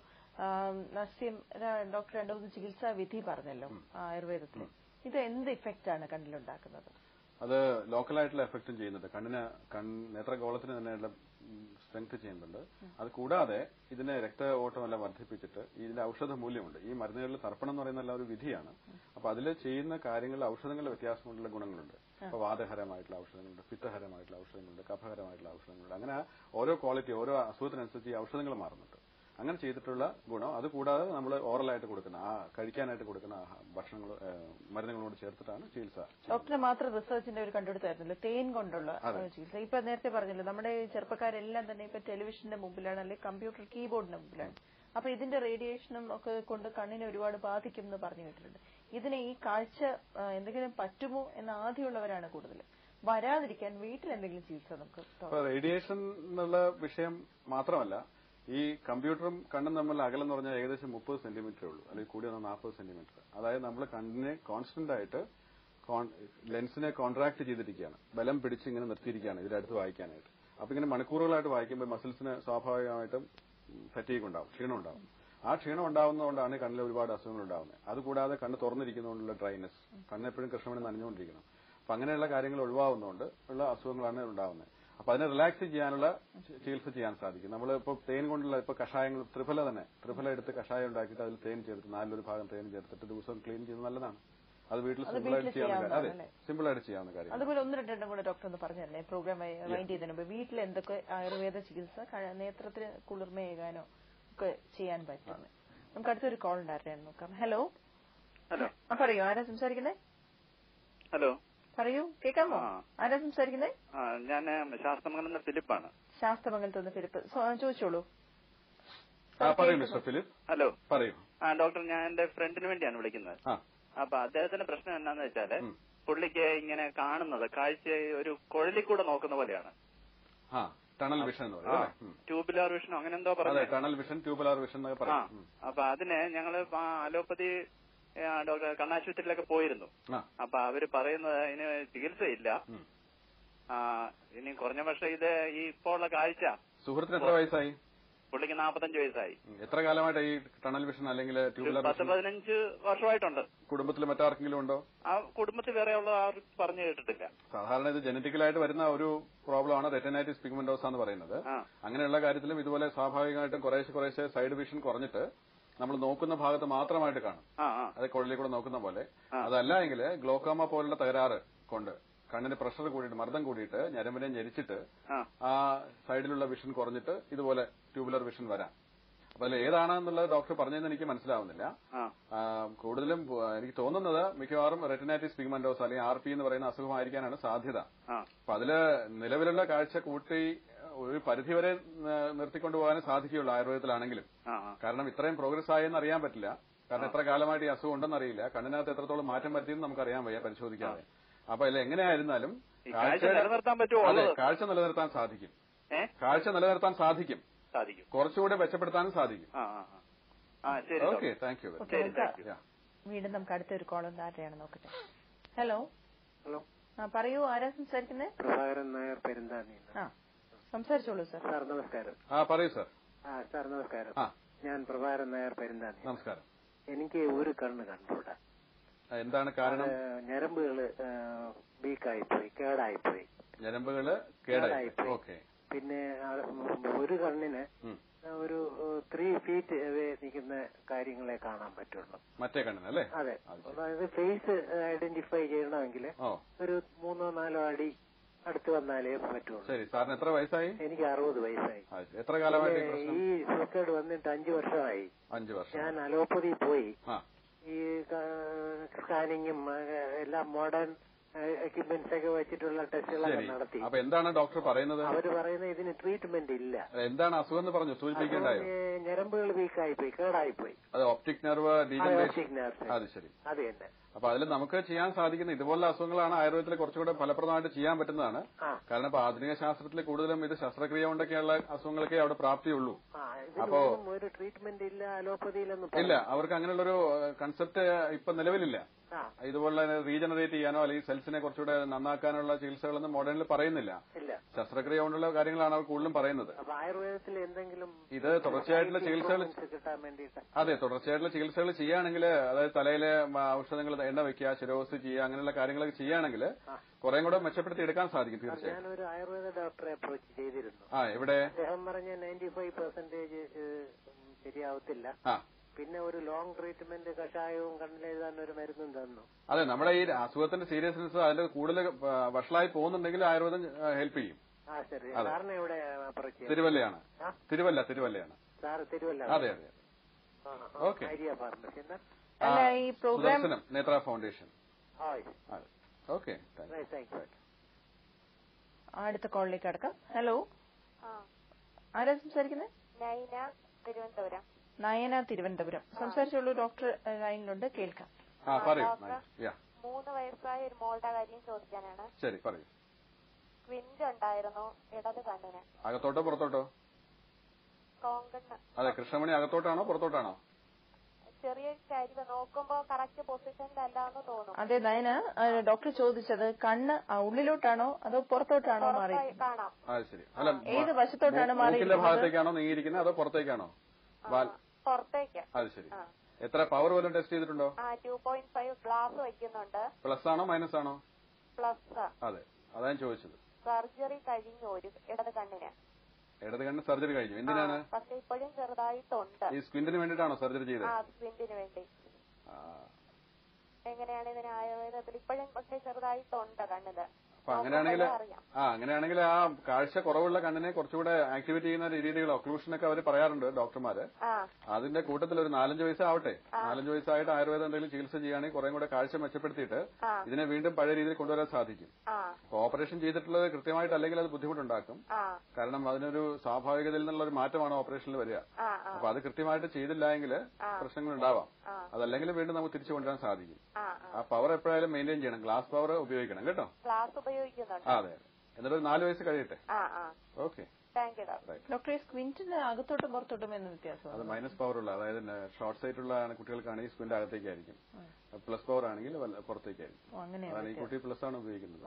നസ്യം ഡോക്ടർ 2 ചികിത്സാ വിധി പറഞ്ഞല്ലോ ആയുർവേദത്തിൽ. ഇത് എന്ത് ഇഫക്റ്റ് ആണ് കണ്ണിലുണ്ടാക്കുന്നത്? അത് ലോക്കലായിട്ടുള്ള എഫക്റ്റും ചെയ്യുന്നുണ്ട്. നേത്രഗോളത്തിന് തന്നെയുള്ള സ്ട്രെങ്ത് ചെയ്യുന്നുണ്ട്. അത് കൂടാതെ ഇതിനെ രക്ത ഓട്ടമെല്ലാം വർദ്ധിപ്പിച്ചിട്ട് ഇതിന്റെ ഔഷധ മൂല്യമുണ്ട്. ഈ മരുന്നുകളിൽ തർപ്പണം എന്ന് പറയുന്ന എല്ലാം ഒരു വിധിയാണ്. അപ്പൊ അതിൽ ചെയ്യുന്ന കാര്യങ്ങളിൽ ഔഷധങ്ങളുടെ വ്യത്യാസം കൊണ്ടുള്ള ഗുണങ്ങളുണ്ട്. അപ്പൊ വാതഹരമായിട്ടുള്ള ഔഷധങ്ങളുണ്ട്, പിത്തഹരമായിട്ടുള്ള ഔഷധങ്ങളുണ്ട്, കഫഹരമായിട്ടുള്ള ഔഷധങ്ങളുണ്ട്. അങ്ങനെ ഓരോ ക്വാളിറ്റി, ഓരോ അസുഖത്തിനനുസരിച്ച് ഈ ഔഷധങ്ങൾ മാറുന്നുണ്ട്. അങ്ങനെ ചെയ്തിട്ടുള്ള ഗുണം. അതുകൂടാതെ നമ്മൾ ഓറലായിട്ട് കൊടുക്കുന്ന കഴിക്കാനായിട്ട് കൊടുക്കുന്ന ഭക്ഷണങ്ങൾ മരുന്നുകളോട് ചേർത്തിട്ടാണ് ചികിത്സ. ഡോക്ടറെ മാത്രം റിസർച്ചിന്റെ ഒരു കണ്ടുപിടുത്തായിരുന്നല്ലോ തേൻ കൊണ്ടുള്ള ചികിത്സ. ഇപ്പൊ നേരത്തെ പറഞ്ഞല്ലോ നമ്മുടെ ചെറുപ്പക്കാരെല്ലാം തന്നെ ഇപ്പൊ ടെലിവിഷന്റെ മുമ്പിലാണ്, അല്ലെങ്കിൽ കമ്പ്യൂട്ടർ കീബോർഡിന്റെ മുമ്പിലാണ്. അപ്പൊ ഇതിന്റെ റേഡിയേഷനും ഒക്കെ കൊണ്ട് കണ്ണിനെ ഒരുപാട് ബാധിക്കും എന്ന് പറഞ്ഞു കേട്ടിട്ടുണ്ട്. ഇതിന് ഈ കാഴ്ച എന്തെങ്കിലും പറ്റുമോ എന്ന് ആദ്യമുള്ളവരാണ് കൂടുതൽ. വരാതിരിക്കാൻ വീട്ടിൽ എന്തെങ്കിലും ചികിത്സ നമുക്ക്? റേഡിയേഷൻ എന്നുള്ള വിഷയം മാത്രമല്ല, ഈ കമ്പ്യൂട്ടറും കണ്ണും തമ്മിൽ അകലം എന്ന് പറഞ്ഞാൽ ഏകദേശം 30 സെന്റിമീറ്ററേ ഉള്ളൂ, അല്ലെങ്കിൽ കൂടി വന്നാൽ 40 സെന്റിമീറ്റർ. അതായത് നമ്മൾ കണ്ണിനെ കോൺസ്റ്റന്റ് ആയിട്ട് ലെൻസിനെ കോൺട്രാക്ട് ചെയ്തിരിക്കുകയാണ്, ബലം പിടിച്ച് ഇങ്ങനെ നിർത്തിയിരിക്കുകയാണ് ഇതിനടുത്ത് വായിക്കാനായിട്ട്. അപ്പൊ ഇങ്ങനെ മണിക്കൂറുകളായിട്ട് വായിക്കുമ്പോൾ മസിൽസിന് സ്വാഭാവികമായിട്ടും ഫറ്റീഗ് ഉണ്ടാവും, ക്ഷീണം ഉണ്ടാവും. ആ ക്ഷീണം ഉണ്ടാവുന്നതുകൊണ്ടാണ് കണ്ണിൽ ഒരുപാട് അസുഖങ്ങൾ ഉണ്ടാവുന്നത്. അതുകൂടാതെ കണ്ണ് തുറന്നിരിക്കുന്നതുകൊണ്ടുള്ള ഡ്രൈനെസ്, കണ്ണെപ്പോഴും കൃഷ്ണമണി നനഞ്ഞുകൊണ്ടിരിക്കണം. അപ്പൊ അങ്ങനെയുള്ള കാര്യങ്ങൾ ഒഴിവാകുന്നതുകൊണ്ട് ഉള്ള അസുഖങ്ങളാണ് ഉണ്ടാവുന്നത്. അപ്പൊ അതിനെ റിലാക്സ് ചെയ്യാനുള്ള ചികിത്സ ചെയ്യാൻ സാധിക്കും. നമ്മളിപ്പോ തേൻ കൊണ്ടുള്ള ഇപ്പൊ കഷായങ്ങൾ, ത്രിഫല എടുത്ത് കഷായം ഉണ്ടാക്കിയിട്ട് അതിൽ തേൻ ചേർത്ത് 4 ഭാഗം തേൻ ചേർത്തിട്ട് ദിവസം ക്ലീൻ ചെയ്യുന്നത് നല്ലതാണ്. അത് വീട്ടിൽ സിമ്പിളായിട്ട് ചെയ്യാവുന്ന കാര്യം. അതെ, സിമ്പിളായിട്ട് ചെയ്യാവുന്ന കാര്യം. അതുപോലെ 1-2 കൂടെ ഡോക്ടർ ഒന്ന് പറഞ്ഞു തന്നെ പ്രോഗ്രാം വൈൻഡ് ചെയ്തതിന് മുമ്പ് വീട്ടിൽ എന്തൊക്കെ ആയുർവേദ ചികിത്സ നേത്രത്തിന് കുളിർമയേകാനോ ഒക്കെ ചെയ്യാൻ പറ്റുന്നത്? നമുക്ക് അടുത്തൊരു കോൾ ഉണ്ടായിരുന്നു, നോക്കാം. ഹലോ. പറയൂ, ആരാ സംസാരിക്കുന്നേ? ഹലോ, പറയൂ, കേൾക്കാമോ? ആരാ സംസാരിക്കുന്നേ? ഞാൻ ശാസ്ത്രമംഗലം ഫിലിപ്പാണ്. ശാസ്ത്രമംഗലത്ത് നിന്ന് ഫിലിപ്പ്, ചോദിച്ചോളൂ. ഹലോ, പറയൂ. ഡോക്ടർ, ഞാൻ എന്റെ ഫ്രണ്ടിന് വേണ്ടിയാണ് വിളിക്കുന്നത്. അപ്പൊ അദ്ദേഹത്തിന്റെ പ്രശ്നം എന്താന്ന് വെച്ചാല് പുള്ളിക്ക് ഇങ്ങനെ കാണുന്നത് കാഴ്ച ഒരു കുഴലിക്കൂടെ നോക്കുന്ന പോലെയാണ്. ടണൽ വിഷൻ, ട്യൂബുലാർ വിഷനോ അങ്ങനെ എന്തോ പറഞ്ഞു. Tunnel vision, tubular vision. അപ്പൊ അതിന് ഞങ്ങള് അലോപ്പതി ഡോക്ടർ കണ്ണാശുപത്രിയിലൊക്കെ പോയിരുന്നു. അപ്പൊ അവര് പറയുന്നത് ഇതിന് ചികിത്സയില്ല, ഇനി കുറഞ്ഞ പക്ഷേ ഇത് ഈ ഇപ്പോ ഉള്ള കാഴ്ച. സുഹൃത്തിന് എത്ര വയസ്സായി? പുള്ളിക്ക് 45 വയസ്സായി. എത്ര കാലമായിട്ട് ഈ ടണൽ വിഷൻ അല്ലെങ്കിൽ ട്യൂബുലർ 10-15 വർഷമായിട്ടുണ്ട്. കുടുംബത്തിൽ മറ്റാർക്കെങ്കിലും ഉണ്ടോ? ആ കുടുംബത്തിൽ വേറെ ഉള്ള ആരും പറഞ്ഞു കേട്ടിട്ടില്ല. സാധാരണ ഇത് ജനറ്റിക്കലായിട്ട് വരുന്ന ഒരു പ്രോബ്ലമാണ് റെറ്റിനൈറ്റിസ് പിഗ്മെന്റോസ എന്ന് പറയുന്നത്. അങ്ങനെയുള്ള കാര്യത്തിലും ഇതുപോലെ സ്വാഭാവികമായിട്ടും കുറേശ്ശെ സൈഡ് വിഷൻ കുറഞ്ഞിട്ട് നമ്മൾ നോക്കുന്ന ഭാഗത്ത് മാത്രമായിട്ട് കാണും. അത് കുഴലിൽ കൂടെ നോക്കുന്ന പോലെ. അതല്ല എങ്കിൽ ഗ്ലോക്കോമ പോലുള്ള തകരാറ് കൊണ്ട് കണ്ണിന് പ്രഷർ കൂടിയിട്ട് മർദ്ദം കൂടിയിട്ട് ഞരമ്പിനെ ഞെരിച്ചിട്ട് ആ സൈഡിലുള്ള വിഷൻ കുറഞ്ഞിട്ട് ഇതുപോലെ ട്യൂബുലർ വിഷൻ വരാം. അപ്പൊ അതിൽ ഏതാണെന്നുള്ളത് ഡോക്ടർ പറഞ്ഞതെന്ന് എനിക്ക് മനസ്സിലാവുന്നില്ല. കൂടുതലും എനിക്ക് തോന്നുന്നത് മിക്കവാറും റെറ്റിനൈറ്റിസ് പിഗ്മെന്റോസ അല്ലെങ്കിൽ RP എന്ന് പറയുന്ന അസുഖമായിരിക്കാനാണ് സാധ്യത. അപ്പൊ അതില് നിലവിലുള്ള കാഴ്ച കൂട്ടി ഒരു പരിധിവരെ നിർത്തിക്കൊണ്ടുപോകാനേ സാധിക്കുകയുള്ളൂ ആയുർവേദത്തിലാണെങ്കിലും. കാരണം ഇത്രയും പ്രോഗ്രസ് ആയെന്ന് അറിയാൻ പറ്റില്ല. കാരണം എത്ര കാലമായിട്ട് ഈ അസുഖം ഉണ്ടെന്ന് അറിയില്ല. കണ്ണിനകത്ത് എത്രത്തോളം മാറ്റം വരുത്തിയെന്ന് നമുക്കറിയാൻ വയ്യ പരിശോധിക്കാതെ. അപ്പൊ അതിൽ എങ്ങനെയായിരുന്നാലും കാഴ്ച നിലനിർത്താൻ സാധിക്കും. കാഴ്ച നിലനിർത്താൻ സാധിക്കും. കുറച്ചുകൂടെ മെച്ചപ്പെടുത്താനും സാധിക്കും. Okay, thank U. വീണ്ടും നമുക്ക് അടുത്തൊരു കോൾ ആരെയാണ് നോക്കട്ടെ. ഹലോ. പറയൂ, ആരാ സംസാരിക്കുന്നത്? പ്രഭാകരൻ നായർ പെരുന്താനി. സംസാരിച്ചോളൂ സാർ. സാർ നമസ്കാരം. പറയൂ സാർ. സാർ നമസ്കാരം. ഞാൻ പ്രഭാകരൻ നായർ പെരുന്താനി. നമസ്കാരം. എനിക്ക് ഒരു കണ്ണ് കണ്ടുകൂടാ. എന്താണ് കാരണം? ഞരമ്പുകള് വീക്കായിപ്പോയി, കേടായിപ്പോയി. ഞരമ്പുകള് കേടായിപ്പോയി. ഓക്കെ. പിന്നെ ഒരു കണ്ണിന് ഒരു 3 feet നിൽക്കുന്ന കാര്യങ്ങളെ കാണാൻ പറ്റുള്ളൂ. മറ്റേ കണ്ണിനല്ലേ? അതെ. അതായത് ഫേസ് ഐഡന്റിഫൈ ചെയ്യണമെങ്കിൽ ഒരു 3-4 അടി അടുത്ത് വന്നാലേ പറ്റുള്ളൂ. ശരി. സാറിന് എത്ര വയസ്സായി? എനിക്ക് 60 വയസ്സായി. എത്ര കാലമായി ഈ സൂക്കേട് വന്നിട്ട് 5 വർഷമായി. 5 വർഷം. ഞാൻ അലോപ്പതി പോയി ഈ സ്കാനിങ്ങും എല്ലാം മോഡേൺ എക്യുപ്മെന്റ്സ് ഒക്കെ വെച്ചിട്ടുള്ള ടെസ്റ്റുകളൊക്കെ നടത്തി. അപ്പൊ എന്താണ് ഡോക്ടർ പറയുന്നത്? അവര് പറയുന്നത് ഇതിന് ട്രീറ്റ്മെന്റ് ഇല്ല. എന്താണ് അസുഖം എന്ന് പറഞ്ഞു? സൂചിപ്പിക്കേണ്ടായോ? ഞരമ്പുകൾ വീക്കായിപ്പോയി, കേടായിപ്പോയി. അത് ഒപ്റ്റിക് നെർവ് ഡീജനറേഷൻ. അത് ശരി. അത് തന്നെ. അപ്പൊ അതിൽ നമുക്ക് ചെയ്യാൻ സാധിക്കുന്ന ഇതുപോലുള്ള അസുഖങ്ങളാണ് ആയുർവേദത്തിൽ കുറച്ചുകൂടെ ഫലപ്രദമായിട്ട് ചെയ്യാൻ പറ്റുന്നതാണ്. കാരണം ഇപ്പൊ ആധുനിക ശാസ്ത്രത്തിൽ കൂടുതലും ഇത് ശസ്ത്രക്രിയ കൊണ്ടൊക്കെയുള്ള അസുഖങ്ങളൊക്കെ അവിടെ പ്രാപ്തിയുള്ളൂ. അപ്പോ ഒരു ട്രീറ്റ്മെന്റ് ഇല്ല അലോപ്പതിയിലൊന്നും ഇല്ല. അവർക്ക് അങ്ങനെയുള്ളൊരു കൺസെപ്റ്റ് ഇപ്പൊ നിലവിലില്ല. ഇതുപോലെ റീജനറേറ്റ് ചെയ്യാനോ അല്ലെങ്കിൽ സെൽസിനെ കുറച്ചുകൂടെ നന്നാക്കാനുള്ള ചികിത്സകളൊന്നും മോഡേണിൽ പറയുന്നില്ല. ശസ്ത്രക്രിയ കൊണ്ടുള്ള കാര്യങ്ങളാണ് അവർ കൂടുതലും പറയുന്നത്. ആയുർവേദത്തിൽ എന്തെങ്കിലും ഇത് തുടർച്ചയായിട്ടുള്ള ചികിത്സകൾ കിട്ടാൻ വേണ്ടിയിട്ട് അതെ തുടർച്ചയായിട്ടുള്ള ചികിത്സകൾ ചെയ്യുകയാണെങ്കിൽ, അതായത് തലയിലെ ഔഷധങ്ങൾ എണ്ണ വെക്കുക, ശിരോസ് ചെയ്യുക, അങ്ങനെയുള്ള കാര്യങ്ങളൊക്കെ ചെയ്യുകയാണെങ്കിൽ കുറെ കൂടെ മെച്ചപ്പെടുത്തി എടുക്കാൻ സാധിക്കും. തീർച്ചയായും. ഞാനൊരു ആയുർവേദ ഡോക്ടറെ അപ്രോച്ച് ചെയ്തിരുന്നു. എവിടെ? അദ്ദേഹം പറഞ്ഞ 95% ശരിയാവത്തില്ല. പിന്നെ ഒരു ലോങ് ട്രീറ്റ്മെന്റ് കഷായവും കണ്ണിലെഴുതാൻ ഒരു മരുന്നും തന്നു. അതെ, നമ്മുടെ ഈ അസുഖത്തിന്റെ സീരിയസ്നെസ് അതിന്റെ കൂടുതൽ വഷളായി പോകുന്നുണ്ടെങ്കിൽ ആയുർവേദം ഹെൽപ്പ് ചെയ്യും. ശരി. സാറിന് എവിടെ അപ്രോച്ച്? തിരുവല്ലയാണ്. തിരുവല്ലയാണ്. സാറ് തിരുവല്ല? അതെ. ഓക്കെ. ഐഡിയ ഫാർമസി ഈ പ്രോഗ്രാം നേത്ര ഫൗണ്ടേഷൻ. Okay, thank you. അടുത്ത കോളിലേക്ക് അടക്കാം. ഹലോ, ആരാ സംസാരിക്കുന്നത്? നയന, തിരുവനന്തപുരം. സംസാരിച്ചോളൂ. ഡോക്ടർ ലൈനിലുണ്ട്, കേൾക്കാം. 3 വയസ്സായ ഒരു മോളുടെ കാര്യം ചോദിക്കാനാണ്. ശരി, പറയൂ. സ്ക്വിന്റ് ഉണ്ടായിരുന്നു ഇടത് കണ്ണിന്. അകത്തോട്ടോ പുറത്തോട്ടോ? കോങ്കണ്ണ്. അതെ, കൃഷ്ണമണി അകത്തോട്ടാണോ പുറത്തോട്ടാണോ? ചെറിയ കാര്യം നോക്കുമ്പോ കറക്റ്റ് പൊസിഷനിലല്ലാന്ന് തോന്നുന്നു. അതെ നയന, ഡോക്ടർ ചോദിച്ചത് കണ്ണ് ഉള്ളിലോട്ടാണോ അതോ പുറത്തോട്ടാണോ മാറി? കാണാം. ശരി. അല്ല, ഏത് വശത്തോട്ടാണ് മാറി? ഭാഗത്തേക്കാണോ നീങ്ങിയിരിക്കുന്നത് അതോ പുറത്തേക്കാണോ? പുറത്തേക്ക്. അത് ശരി. എത്ര പവർ വല്ലതും ടെസ്റ്റ് ചെയ്തിട്ടുണ്ടോ? 2.5 ഗ്ലാസ് വയ്ക്കുന്നുണ്ട്. പ്ലസ് ആണോ മൈനസ് ആണോ? പ്ലസ്. അതെ, അതാ ഞാൻ ചോദിച്ചത്. സർജറി കഴിഞ്ഞു ഒരു ഇടത് കണ്ണിന്. ഇടത് കണ്ണ് സർജറി കഴിഞ്ഞു. എന്തിനാണ്? പക്ഷെ ഇപ്പോഴും ചെറുതായിട്ടുണ്ട്. ഈ സ്ക്വിന്റിന് വേണ്ടിയിട്ടാണോ സർജറി ചെയ്തത്? സ്ക്വിന്റിന് വേണ്ടി. എങ്ങനെയാണ് ഇതിന് ആയുർവേദത്തിൽ ഇപ്പോഴും പക്ഷെ ചെറുതായിട്ടുണ്ട് കണ്ണില്. അപ്പൊ അങ്ങനെയാണെങ്കിൽ ആ കാഴ്ച കുറവുള്ള കണ്ണിനെ കുറച്ചുകൂടെ ആക്ടിവേറ്റ് ചെയ്യുന്ന രീതികൾ ഒക്ലൂഷനൊക്കെ അവർ പറയാറുണ്ട് ഡോക്ടർമാര്. അതിന്റെ കൂട്ടത്തിൽ ഒരു 4-5 വയസ്സാവട്ടെ. 4-5 വയസ്സായിട്ട് ആയുർവേദം എന്തെങ്കിലും ചികിത്സ ചെയ്യുകയാണെങ്കിൽ കുറെ കൂടെ കാഴ്ച മെച്ചപ്പെടുത്തിയിട്ട് ഇതിനെ വീണ്ടും പഴയ രീതിയിൽ കൊണ്ടുവരാൻ സാധിക്കും. ഓപ്പറേഷൻ ചെയ്തിട്ടുള്ളത് കൃത്യമായിട്ട് അല്ലെങ്കിൽ അത് ബുദ്ധിമുട്ടുണ്ടാക്കും. കാരണം അതിനൊരു സ്വാഭാവികതയിൽ നിന്നുള്ള ഒരു മാറ്റമാണ് ഓപ്പറേഷനിൽ വരിക. അപ്പൊ അത് കൃത്യമായിട്ട് ചെയ്തില്ല എങ്കിൽ പ്രശ്നങ്ങൾ ഉണ്ടാവാം. അതല്ലെങ്കിൽ വീണ്ടും നമുക്ക് തിരിച്ചു കൊണ്ടുവരാൻ സാധിക്കും. ആ പവർ എപ്പോഴായാലും മെയിൻറ്റെയിൻ ചെയ്യണം. ഗ്ലാസ് പവർ ഉപയോഗിക്കണം കേട്ടോ. അതെ. എന്നിട്ട് 4 വയസ്സ് കഴിയട്ടെ. ഓക്കെ. ഡോക്ടറെ, സ്ക്വിന്റിന് അകത്തോട്ടും പുറത്തോട്ടും എന്ന് വ്യത്യാസം? അത് മൈനസ് പവർ ഉള്ള, അതായത് ഷോർട്ട് സൈറ്റ് ഉള്ള കുട്ടികൾക്കാണെങ്കിൽ സ്ക്വിന്റ് അകത്തേക്കായിരിക്കും. പ്ലസ് പവർ ആണെങ്കിൽ പുറത്തേക്കായിരിക്കും. അതാണ് ഈ കുട്ടി പ്ലസ് ആണ് ഉപയോഗിക്കുന്നത്.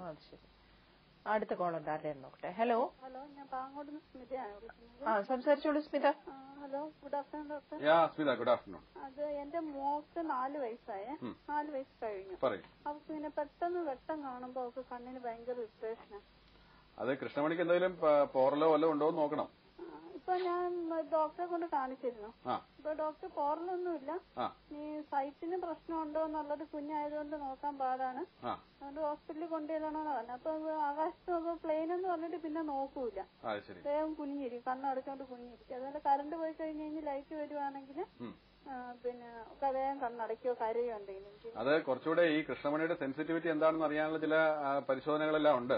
അടുത്ത കോളുണ്ട്, ആരുടെയും നോക്കട്ടെ. ഹലോ. ഹലോ, ഞാൻ പാങ്ങോട് സ്മിതയാണ് വിളിക്കുന്നത്. സംസാരിച്ചോളൂ Smitha. Hello, good afternoon doctor. Smitha, good afternoon. അത് എന്റെ മോക്ക് 4 വയസ്സായേ, 4 വയസ്സ് കഴിഞ്ഞു. അവർക്ക് ഇങ്ങനെ പെട്ടെന്ന് വെട്ടം കാണുമ്പോ അവർക്ക് കണ്ണിന് ഭയങ്കര ഇറിറ്റേഷനാ. അത് കൃഷ്ണമണിക്ക് എന്തെങ്കിലും പോറലോ വല്ലതും ഉണ്ടോ എന്ന് നോക്കണം. ഇപ്പൊ ഞാൻ ഡോക്ടറെ കൊണ്ട് കാണിച്ചിരുന്നു. ഇപ്പൊ ഡോക്ടർ പോറലൊന്നുമില്ല, ഈ സൈറ്റിന് പ്രശ്നമുണ്ടോ എന്നുള്ളത് കുഞ്ഞായതുകൊണ്ട് നോക്കാൻ പാടാണ്, അതുകൊണ്ട് ഹോസ്പിറ്റലിൽ കൊണ്ടുചെല്ലണമെന്ന് പറഞ്ഞു. അപ്പൊ ആകാശത്ത് നോക്കുമ്പോ പ്ലെയിൻ എന്ന് പറഞ്ഞിട്ട് പിന്നെ നോക്കൂല, വേഗം കുനിഞ്ഞിരിക്കും, കണ്ണടച്ചോണ്ട് കുനിഞ്ഞിരിക്കും. അതുകൊണ്ട് കറണ്ട് പോയി കഴിഞ്ഞ് കഴിഞ്ഞ് ലൈറ്റ് വരുവാണെങ്കിൽ പിന്നെ വേഗം കണ്ണടയ്ക്കോ കരയോ എന്തെങ്കിലും. അത് കുറച്ചുകൂടെ ഈ കൃഷ്ണമണിയുടെ സെൻസിറ്റിവിറ്റി എന്താണെന്ന് അറിയാനുള്ള ചില പരിശോധനകളെല്ലാം ഉണ്ട്.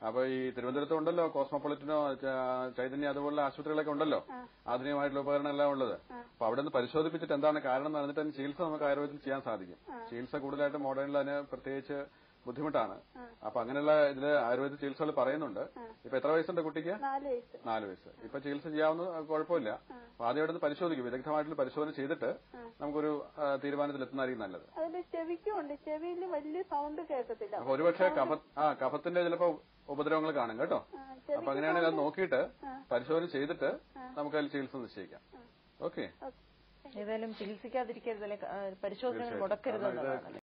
അപ്പൊ ഈ തിരുവനന്തപുരത്ത് ഉണ്ടല്ലോ കോസ്മോപൊളിറ്റനോ ചൈതന്യ അതുപോലുള്ള ആശുപത്രികളൊക്കെ ഉണ്ടല്ലോ, ആധുനികമായിട്ടുള്ള ഉപകരണം എല്ലാം ഉള്ളത്. അപ്പൊ അവിടെ നിന്ന് പരിശോധിപ്പിച്ചിട്ട് എന്താണ് കാരണം എന്ന് അറിഞ്ഞിട്ട് അതിന് ചികിത്സ നമുക്ക് ആയുർവേദത്തിൽ ചെയ്യാൻ സാധിക്കും. ചികിത്സ കൂടുതലായിട്ട് മോഡേണിൽ അതിന് പ്രത്യേകിച്ച് ബുദ്ധിമുട്ടാണ്. അപ്പൊ അങ്ങനെയുള്ള ഇതില് ആയുർവേദ ചികിത്സകൾ പറയുന്നുണ്ട്. ഇപ്പൊ എത്ര വയസ്സുണ്ട് കുട്ടിക്ക്? 4 വയസ്സ്. ഇപ്പൊ ചികിത്സ ചെയ്യാവുന്ന കുഴപ്പമില്ല. അപ്പൊ ആദ്യം അവിടെ നിന്ന് പരിശോധിക്കും, വിദഗ്ധമായിട്ടുള്ള പരിശോധന ചെയ്തിട്ട് നമുക്കൊരു തീരുമാനത്തിൽ എത്തുന്നതായിരിക്കും നല്ലത്. ചെവിയിൽ വലിയ സൗണ്ട് കേൾക്കത്തില്ല. അപ്പൊ ഒരുപക്ഷെ കഫത്തിന്റെ ചിലപ്പോ ഉപദ്രവങ്ങൾ കാണും കേട്ടോ. അപ്പൊ അങ്ങനെയാണെങ്കിൽ അത് നോക്കിയിട്ട് പരിശോധന ചെയ്തിട്ട് നമുക്ക് അതിൽ ചികിത്സ നിശ്ചയിക്കാം. ഓക്കെ. ഏതായാലും ചികിത്സിക്കാതിരിക്കരുത്, പരിശോധനകൾ മുടക്കരുത്.